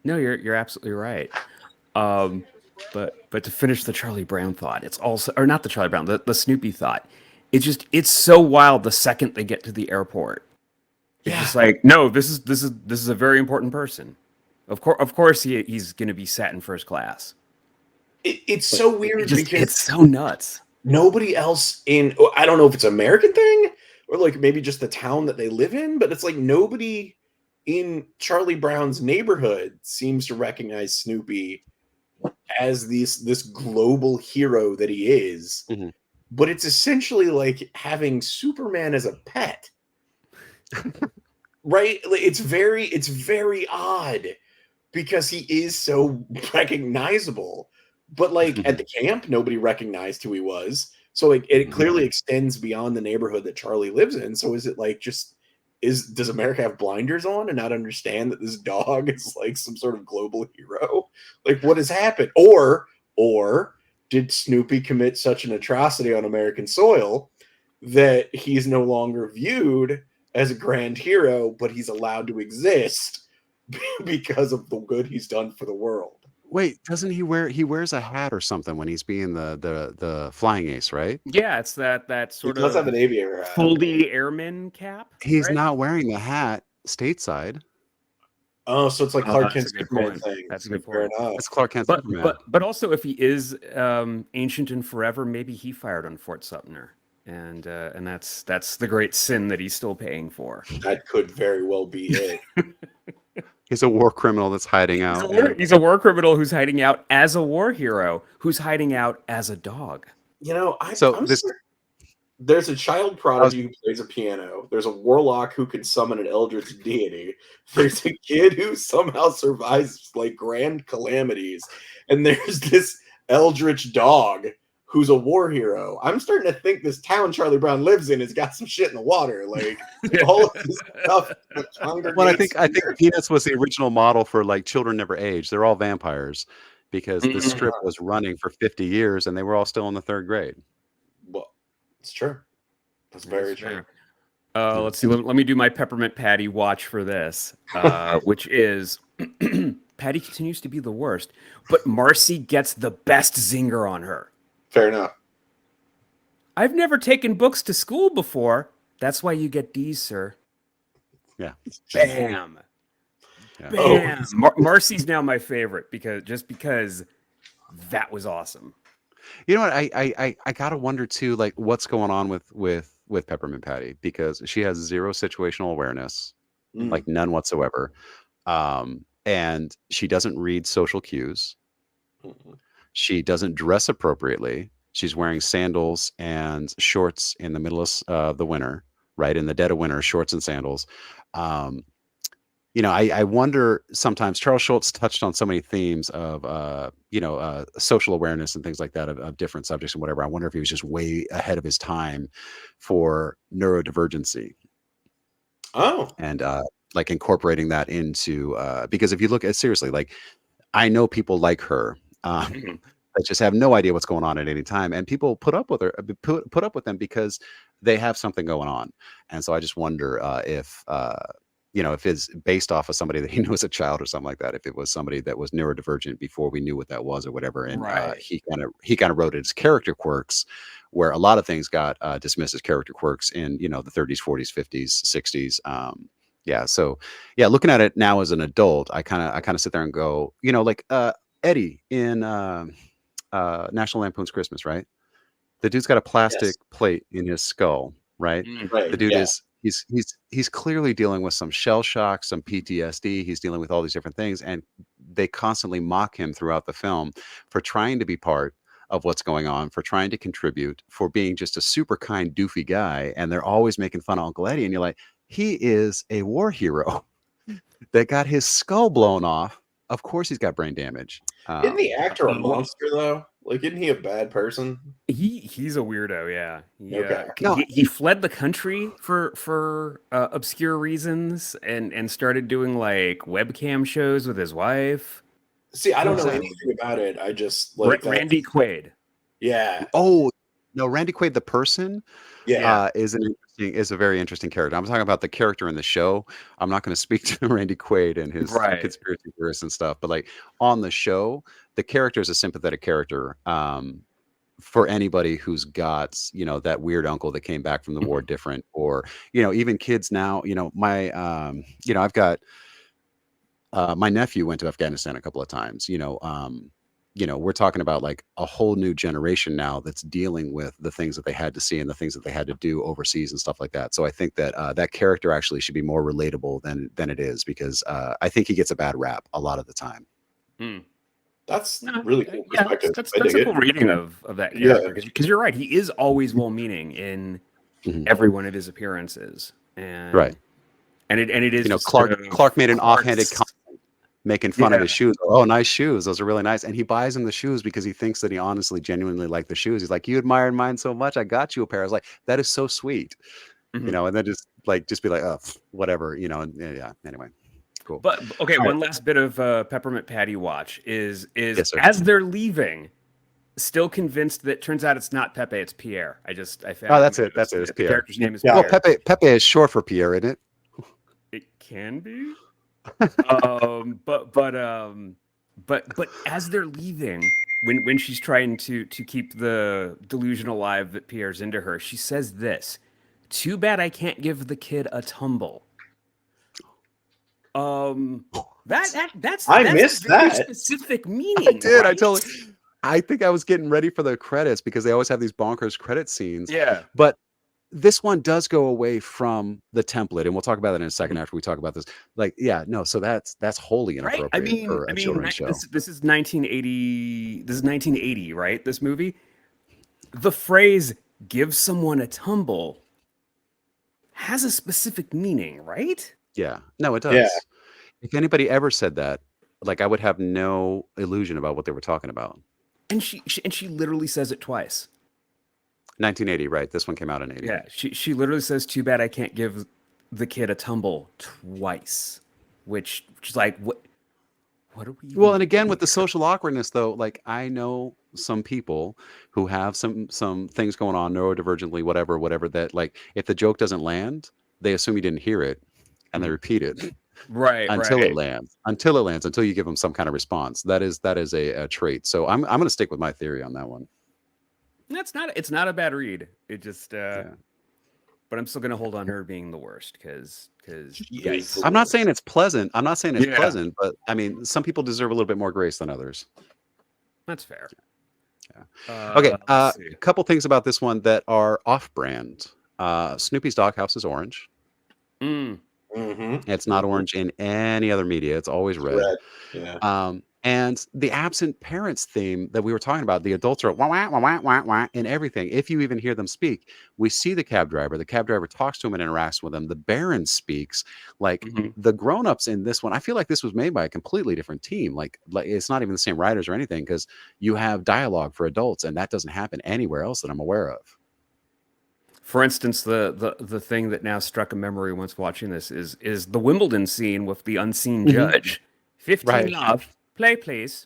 No, you're absolutely right. But to finish the Charlie Brown thought, it's also, or not the Charlie Brown, the Snoopy thought. It's so wild the second they get to the airport. It's just like, no, this is a very important person. Of course he's going to be sat in first class. It's so weird because it's so nuts. Nobody else I don't know if it's an American thing or like maybe just the town that they live in, but it's like nobody in Charlie Brown's neighborhood seems to recognize Snoopy as this global hero that he is. Mm-hmm. But it's essentially like having Superman as a pet. Right? It's very odd because he is so recognizable. But like at the camp, nobody recognized who he was. So it clearly extends beyond the neighborhood that Charlie lives in. So is it like does America have blinders on and not understand that this dog is like some sort of global hero? Like, what has happened? Or did Snoopy commit such an atrocity on American soil that he's no longer viewed as a grand hero, but he's allowed to exist because of the good he's done for the world? Wait, doesn't he wears a hat or something when he's being the flying ace, right? Yeah, it's that sort he does of have an aviator hat. foldy airman cap. He's not wearing the hat stateside. Oh, so it's like Clark Kent's Superman thing. That's a good point. It's Clark Kent's Superman. But also, if he is ancient and forever, maybe he fired on Fort Sumter, and that's the great sin that he's still paying for. That could very well be it. He's a war criminal that's hiding out. He's a war criminal who's hiding out as a war hero, who's hiding out as a dog. You know, there's a child prodigy who plays a piano. There's a warlock who can summon an eldritch deity. There's a kid who somehow survives like grand calamities. And there's this eldritch dog who's a war hero. I'm starting to think this town Charlie Brown lives in has got some shit in the water. Like all of this stuff. Well, I think Peanuts was the original model for like children never age. They're all vampires because the strip was running for 50 years and they were all still in the third grade. Well, it's true. That's very true. Let's see. Let me do my Peppermint Patty watch for this, which is Patty continues to be the worst, but Marcy gets the best zinger on her. Fair enough. I've never taken books to school before. That's why you get D's, sir. Yeah. Bam. Yeah. Bam. Marcy's now my favorite because that was awesome. You know what? I gotta wonder too, like what's going on with Peppermint Patty, because she has zero situational awareness, like none whatsoever, and she doesn't read social cues. She doesn't dress appropriately. She's wearing sandals and shorts in the middle of the winter, right? In the dead of winter, shorts and sandals. I wonder sometimes. Charles Schulz touched on so many themes of, social awareness and things like that of different subjects and whatever. I wonder if he was just way ahead of his time for neurodivergency. Oh, and like incorporating that into because if you look at seriously, like I know people like her. That just have no idea what's going on at any time, and people put up with her, put up with them because they have something going on. And so I just wonder if if it's based off of somebody that he knew as a child or something like that, if it was somebody that was neurodivergent before we knew what that was or whatever, and Right. he kind of wrote it as character quirks, where a lot of things got dismissed as character quirks in the 30s, 40s, 50s, 60s. Yeah, so yeah, looking at it now as an adult, I kind of sit there and go, like Eddie in National Lampoon's Christmas, right? The dude's got a plastic Yes. plate in his skull, right? Mm. The Right. dude Yeah. is he's clearly dealing with some shell shock, some PTSD. He's dealing with all these different things, and they constantly mock him throughout the film for trying to be part of what's going on, for trying to contribute, for being just a super kind, doofy guy. And they're always making fun of Uncle Eddie, and you're like, he is a war hero that got his skull blown off. Of course, he's got brain damage. Isn't the actor a Well, monster though? Like, isn't he a bad person? he's a weirdo, yeah. Okay. No, He fled the country for obscure reasons and started doing like webcam shows with his wife. See, I don't know Who's that? anything about it. I just like that. Randy Quaid. Yeah. Oh no, Randy Quaid, the person, Yeah. is a very interesting character. I'm talking about the character in the show. I'm not going to speak to Randy Quaid and his Right. conspiracy theorists and stuff, but like on the show, the character is a sympathetic character. For anybody who's got that weird uncle that came back from the war different, or even kids now. I've got my nephew went to Afghanistan a couple of times. We're talking about like a whole new generation now that's dealing with the things that they had to see and the things that they had to do overseas and stuff like that. So I think that that character actually should be more relatable than it is, because I think he gets a bad rap a lot of the time. Hmm. That's No, really cool yeah, perspective. that's I dig a cool it. reading of that Yeah. character, because you're right, he is always well-meaning in Mhm. every one of his appearances, and Right. and it is just Clark made an offhanded Clark's- comment making fun of Yeah. his shoes. Oh, nice shoes. Those are really nice. And he buys him the shoes because he thinks that he honestly, genuinely liked the shoes. He's like, you admired mine so much, I got you a pair. I was like, that is so sweet. Mhm. And then just be like, oh, whatever, and yeah. Anyway, cool. But okay, All one last bit of Peppermint Patty watch is Yes, sir. as they're leaving, still convinced that turns out it's not Pepe, it's Pierre. I found. Oh, that's it. That's it. It's The Pierre. character's name is Yeah. Well, Pierre. Pepe is short for Pierre, isn't it? It can be. But as they're leaving, when she's trying to keep the delusion alive that Pierre's into her, she says this: "Too bad I can't give the kid a tumble." That's missed a very that. specific meaning. I did. right? I think I was getting ready for the credits because they always have these bonkers credit scenes. Yeah. But this one does go away from the template, and we'll talk about that in a second after we talk about this. Like, yeah, no, so that's wholly Right. inappropriate for a children's show. This is 1980. This is 1980, right? This movie. The phrase "give someone a tumble" has a specific meaning, right? Yeah, no, it does. Yeah. If anybody ever said that, like, I would have no illusion about what they were talking about. And she literally says it twice. 1980, right? This one came out in 80. Yeah, she literally says, "Too bad I can't give the kid a tumble" twice, which is like, what are we? Well, and again, with the social awkwardness, though, like, I know some people who have some things going on neurodivergently, whatever, that, like, if the joke doesn't land, they assume you didn't hear it, and they repeat it right until it lands, until you give them some kind of response. That is a trait. So I'm going to stick with my theory on that one. It's not a bad read. It just Yeah. but I'm still gonna hold on her being the worst because Yikes. I'm not saying it's pleasant. Yeah. Pleasant, but I mean, some people deserve a little bit more grace than others. that's fair. Yeah. Okay, let's see. a couple things about this one that are off-brand. Snoopy's doghouse is orange. Mm. Mm-hmm. It's not orange in any other media. It's always red. Yeah. And the absent parents theme that we were talking about, the adults are wah, wah, wah, wah, wah, wah, and everything. If you even hear them speak, we see the cab driver. The cab driver talks to him and interacts with him. The Baron speaks. Like, Mhm. the grown-ups in this one, I feel like this was made by a completely different team. Like it's not even the same writers or anything, because you have dialogue for adults, and that doesn't happen anywhere else that I'm aware of. For instance, the thing that now struck a memory once watching this is the Wimbledon scene with the unseen judge. 15 Right. love, play please.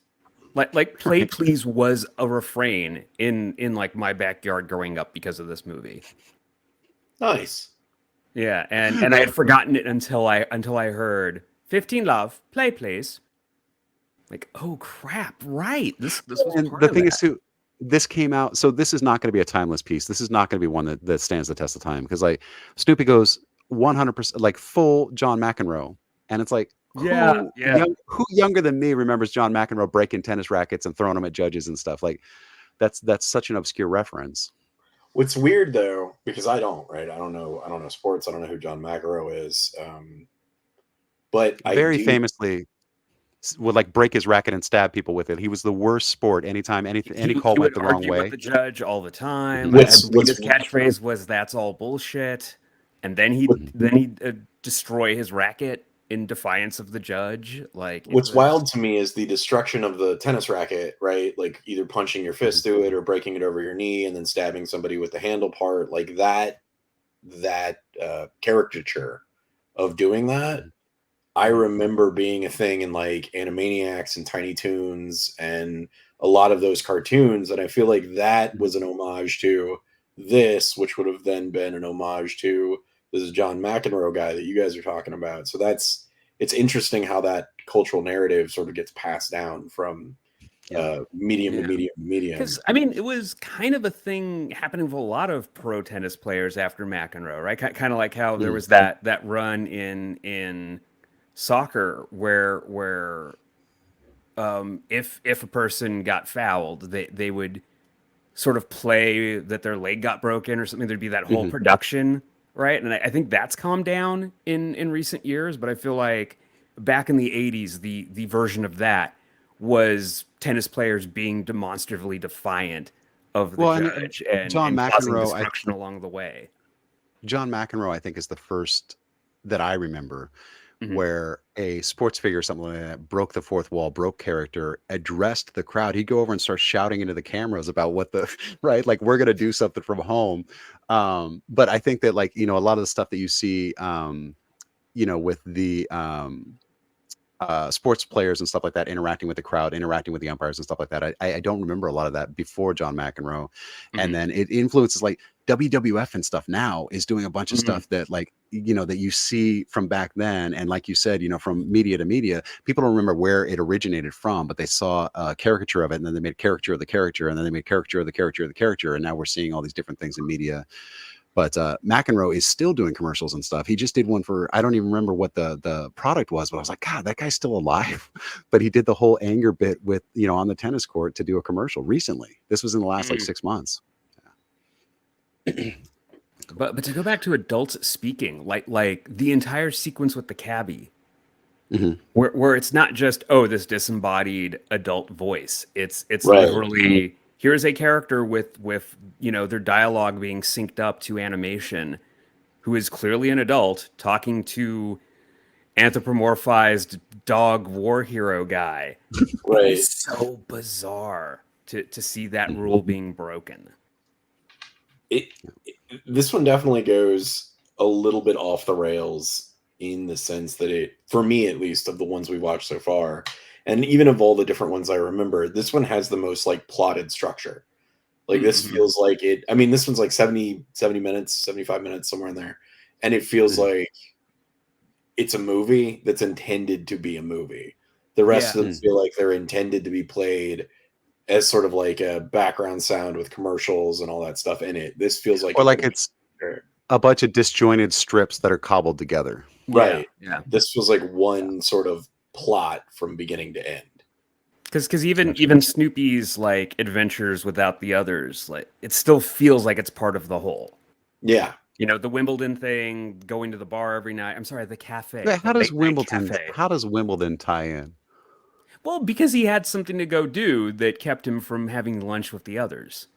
Like play please was a refrain in like my backyard growing up because of this movie. Nice. Yeah, and I had forgotten it until I heard 15 love, play please. Like, oh crap, right. This was And part the of thing is that. too, this came out, so this is not going to be a timeless piece. This is not going to be one that stands the test of time because like Snoopy goes 100% like full John McEnroe, and it's like Yeah, yeah. who younger than me remembers John McEnroe breaking tennis rackets and throwing them at judges and stuff like that's such an obscure reference. What's weird though, because I don't, right? I don't know sports. I don't know who John McEnroe is. But I Very do. famously would like break his racket and stab people with it. He was the worst sport anytime any call He went would the wrong argue with way. the judge all the time. I What's believe what's his catchphrase was "That's all bullshit," and then what, he'd destroy his racket in defiance of the judge. Like it what's was. wild to me is the destruction of the tennis racket, right? Like either punching your fist through it or breaking it over your knee and then stabbing somebody with the handle part, like that caricature of doing that. I remember being a thing in like Animaniacs and Tiny Toons and a lot of those cartoons, and I feel like that was an homage to this, which would have then been an homage to this John McEnroe guy that you guys are talking about. So it's interesting how that cultural narrative sort of gets passed down from medium to Yeah. medium to medium. Because I mean, it was kind of a thing happening with a lot of pro tennis players after McEnroe, right? Kind of like how there was that run in soccer where if a person got fouled, they would sort of play that their leg got broken or something. There'd be that whole production, right? And I think that's calmed down in recent years, but I feel like back in the 80s, the version of that was tennis players being demonstrably defiant of the Well, and judge John and causing McEnroe, destruction along the way. John McEnroe, I think, is the first that I remember Mhm. where a sports figure or something like that broke the fourth wall, broke character, addressed the crowd. He'd go over and start shouting into the cameras about what the right, like we're gonna do something from home. But I think that like, a lot of the stuff that you see with the sports players and stuff like that interacting with the crowd, interacting with the umpires and stuff like that. I don't remember a lot of that before John McEnroe, and then it influences like WWF and stuff. Now is doing a bunch of stuff that like that you see from back then, and like you said, from media to media, people don't remember where it originated from, but they saw a caricature of it, and then they made a caricature of the character, and then they made a caricature of the character of the character, and now we're seeing all these different things in media. But McEnroe is still doing commercials and stuff. He just did one for, I don't even remember what the product was, but I was like, God, that guy's still alive. But he did the whole anger bit with, on the tennis court to do a commercial recently. This was in the last like 6 months. But to go back to adults speaking, like the entire sequence with the cabbie, where it's not just this disembodied adult voice. It's Right. literally here's a character with their dialogue being synced up to animation, who is clearly an adult talking to anthropomorphized dog war hero guy. Right. It's so bizarre to see that rule being broken. This one definitely goes a little bit off the rails in the sense that for me at least, of the ones we watched so far, and even of all the different ones I remember, this one has the most like plotted structure. Like this feels like this one's like 70 minutes, 75 minutes, somewhere in there. And it feels like it's a movie that's intended to be a movie. The rest of them feel like they're intended to be played as sort of like a background sound with commercials and all that stuff in it. This feels like, or like it's a bunch of disjointed strips that are cobbled together. Right. Yeah. This feels like one sort of plot from beginning to end. Because even Snoopy's like adventures without the others, like it still feels like it's part of the whole. Yeah. The Wimbledon thing, going to the bar every night. I'm sorry, the cafe. Yeah, how does Wimbledon tie in? Well, because he had something to go do that kept him from having lunch with the others.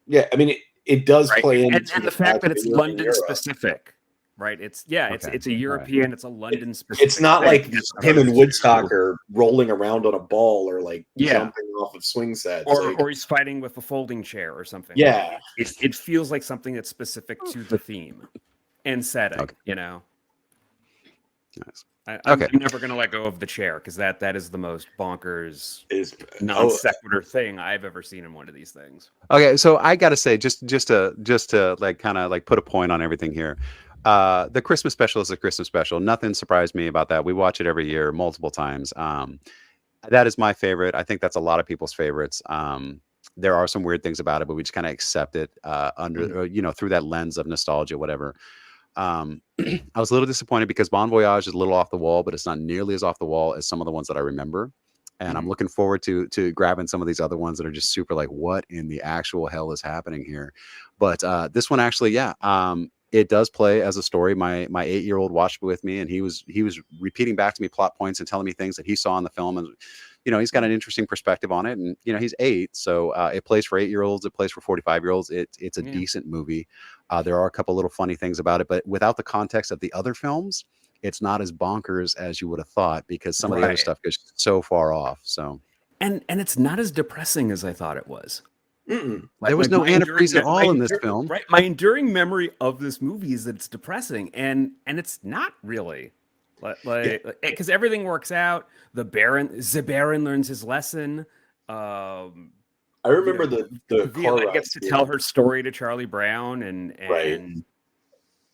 Yeah, I mean it does play into and the fact that it's London specific, right? It's a European, it's a London specific. It's not like him and Woodstock are rolling around on a ball or like jumping off of swing sets, or he's fighting with a folding chair or something. Yeah, it feels like something that's specific to the theme and setting. Nice. I'm never going to let go of the chair because that is the most bonkers non sequitur thing I've ever seen in one of these things. Okay, so I got to say, just to like kind of like put a point on everything here. The Christmas special is a Christmas special. Nothing surprised me about that. We watch it every year, multiple times. That is my favorite. I think that's a lot of people's favorites. There are some weird things about it, but we just kind of accept it under, through that lens of nostalgia, whatever. I was a little disappointed because Bon Voyage is a little off the wall, but it's not nearly as off the wall as some of the ones that I remember. And I'm looking forward to grabbing some of these other ones that are just super like, what in the actual hell is happening here? But this one actually, yeah, it does play as a story. My 8-year-old watched it with me, and he was repeating back to me plot points and telling me things that he saw in the film, and he's got an interesting perspective on it. And he's 8, so it plays for 8-year-olds, it plays for 45-year-olds. It's a decent movie. There are a couple little funny things about it, but without the context of the other films, it's not as bonkers as you would have thought, because some of the other stuff goes so far off. So and it's not as depressing as I thought it was. There was no antifreeze at all in this film. Right, my enduring memory of this movie is that it's depressing, and it's not really, because everything works out. The Baron learns his lesson. I remember the car gets to tell her story to Charlie Brown, and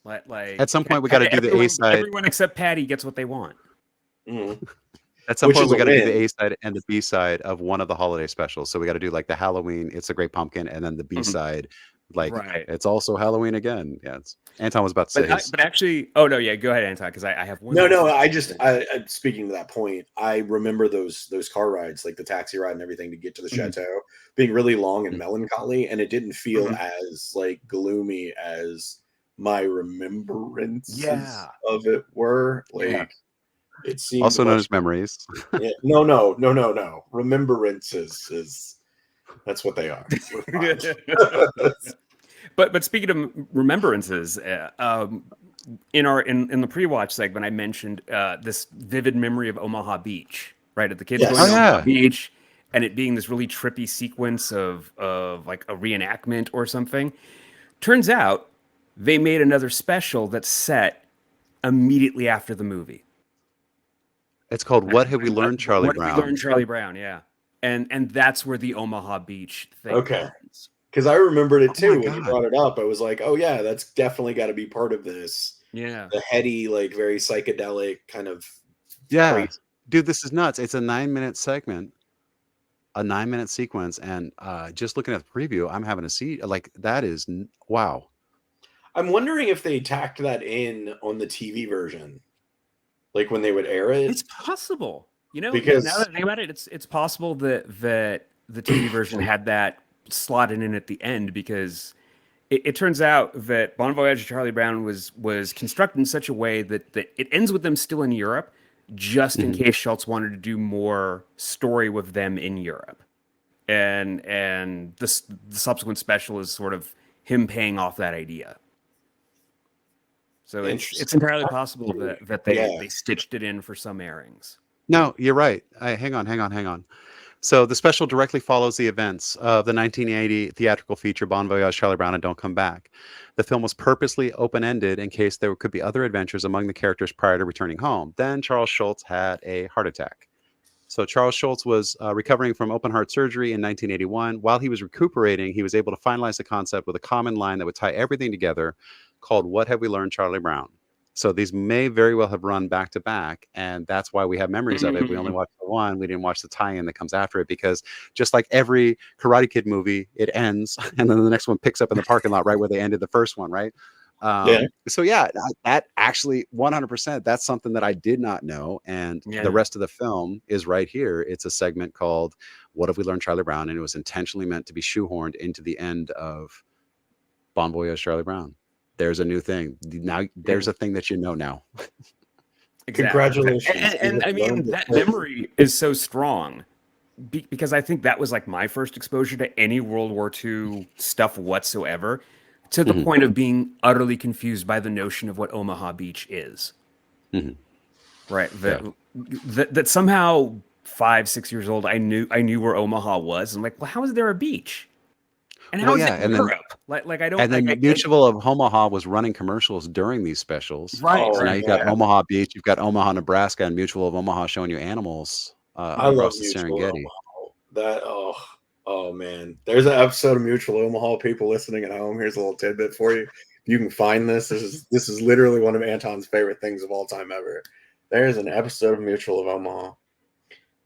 like at some point we got to do the A side. Everyone except Patty gets what they want. At some point we got to do the A side and the B side of one of the holiday specials. So we got to do like the Halloween, It's a Great Pumpkin, and then the B side, it's also Halloween again. Yeah, Anton was about to say, but actually, oh no, yeah, go ahead, Anton, because I have one. No, I speaking to that point, I remember those car rides, like the taxi ride and everything to get to the chateau, being really long and melancholy, and it didn't feel as like gloomy as my remembrances of it were. Like it seemed also known as memories. No. Remembrances is that's what they are. But speaking of remembrances, in the pre-watch segment, I mentioned this vivid memory of Omaha Beach, right? At the kids going to Omaha Beach, and it being this really trippy sequence of like a reenactment or something. Turns out they made another special that's set immediately after the movie. It's called What Have We Learned, Charlie Brown? What Have We Learned, Charlie Brown, yeah. And that's where the Omaha Beach thing comes. Because I remembered it too when you brought it up. I was like, oh yeah, that's definitely got to be part of this. Yeah. The heady, like very psychedelic kind of. Yeah. Crazy. Dude, this is nuts. It's a 9-minute segment, a 9-minute sequence. And just looking at the preview, I'm having a seat. Like, that is, wow. I'm wondering if they tacked that in on the TV version. Like when they would air it. It's possible. Because now that I think about it, it's possible that the TV version had that slotted in at the end, because it turns out that Bon Voyage Charlie Brown was constructed in such a way that it ends with them still in Europe, just in case Schulz wanted to do more story with them in Europe, and the subsequent special is sort of him paying off that idea. So it's entirely possible that they stitched it in for some airings. No, you're right. Hang on. So the special directly follows the events of the 1980 theatrical feature Bon Voyage, Charlie Brown, and Don't Come Back. The film was purposely open-ended in case there could be other adventures among the characters prior to returning home. Then Charles Schulz had a heart attack. So Charles Schulz was recovering from open heart surgery in 1981. While he was recuperating, he was able to finalize the concept with a common line that would tie everything together, called What Have We Learned, Charlie Brown? So these may very well have run back to back, and that's why we have memories of it. We only watched the one. We didn't watch the tie-in that comes after it, because just like every Karate Kid movie, it ends, and then the next one picks up in the parking lot right where they ended the first one, right? So yeah, that actually 100%, that's something that I did not know, and the rest of the film is right here. It's a segment called What Have We Learned, Charlie Brown, and it was intentionally meant to be shoehorned into the end of Bon Voyage, Charlie Brown. There's a new thing. Now there's a thing that you know now. Exactly. Congratulations. And I mean, that memory is so strong because I think that was like my first exposure to any World War II stuff whatsoever, to the point of being utterly confused by the notion of what Omaha Beach is. Right. That somehow 5-6 years old, I knew where Omaha was. I'm like, well, how is there a beach? And how is it in Europe? Like I don't. And then Mutual of Omaha was running commercials during these specials. Right. So now you've got Omaha Beach, you've got Omaha, Nebraska, and Mutual of Omaha showing you animals across the Serengeti. That oh man, there's an episode of Mutual Omaha. People listening at home, here's a little tidbit for you. you can find this. This is literally one of Anton's favorite things of all time ever. There's an episode of Mutual of Omaha.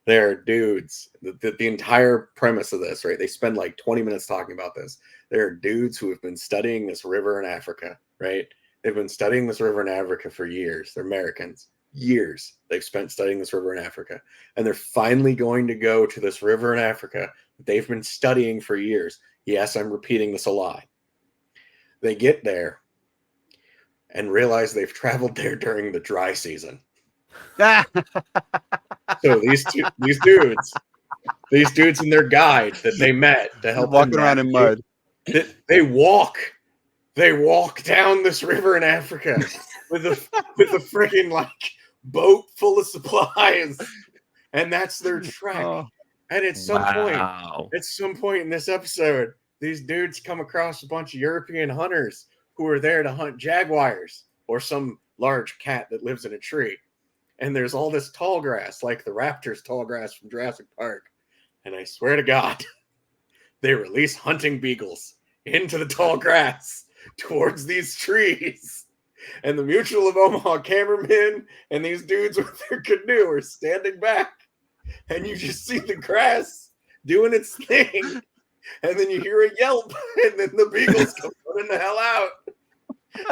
There are dudes. The entire premise of this, right? They spend like 20 minutes talking about this. There are dudes who have been studying this river in Africa, right? They've been studying this river in Africa for years. They're Americans. Years they've spent studying this river in Africa. And they're finally going to go to this river in Africa that they've been studying for years. Yes, I'm repeating this a lot. They get there and realize they've traveled there during the dry season. So these dudes and their guide that they met to help walking around in mud. They walk down this river in Africa with a freaking like boat full of supplies, and that's their trek. Oh. And at some point in this episode, these dudes come across a bunch of European hunters who are there to hunt jaguars or some large cat that lives in a tree. And there's all this tall grass, like the raptors' tall grass from Jurassic Park. And I swear to God, they release hunting beagles into the tall grass towards these trees. And the Mutual of Omaha cameramen and these dudes with their canoe are standing back. And you just see the grass doing its thing. And then you hear a yelp. And then the beagles come running the hell out.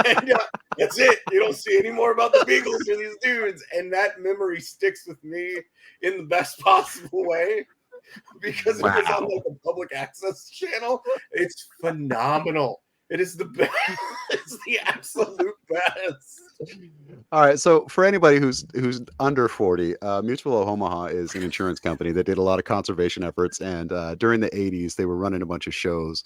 And that's it. You don't see any more about the beagles or these dudes. And that memory sticks with me in the best possible way. Because it was on like a public access channel. It's phenomenal. It is the best. It's the absolute best. All right. So for anybody who's under 40, Mutual of Omaha is an insurance company that did a lot of conservation efforts. And during the 80s, they were running a bunch of shows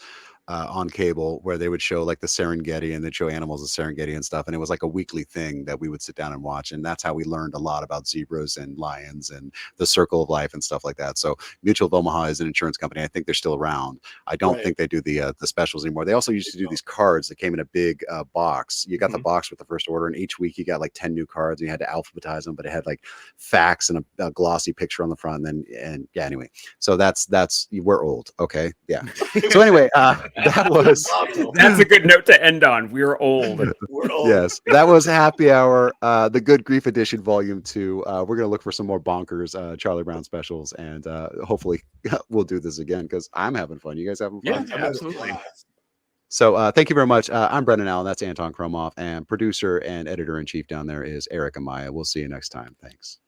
on cable where they would show like the Serengeti, and they'd show animals of Serengeti and stuff. And it was like a weekly thing that we would sit down and watch. And that's how we learned a lot about zebras and lions and the circle of life and stuff like that. So Mutual of Omaha is an insurance company. I think they're still around. I don't think they do the specials anymore. They also used to do these cards that came in a big box. You got the box with the first order, and each week you got like 10 new cards, and you had to alphabetize them, but it had like facts and a glossy picture on the front. And yeah, anyway, so that's we're old. Okay. Yeah. So anyway, that's a good note to end on. We're old. We're old. Yes, that was Happy Hour, the Good Grief Edition, Volume 2. We're gonna look for some more bonkers Charlie Brown specials, and hopefully we'll do this again because I'm having fun. You guys having fun? Yeah, absolutely. So thank you very much. I'm Brendan Allen. That's Anton Kromoff, and producer and editor in chief down there is Erik Amaya. We'll see you next time. Thanks.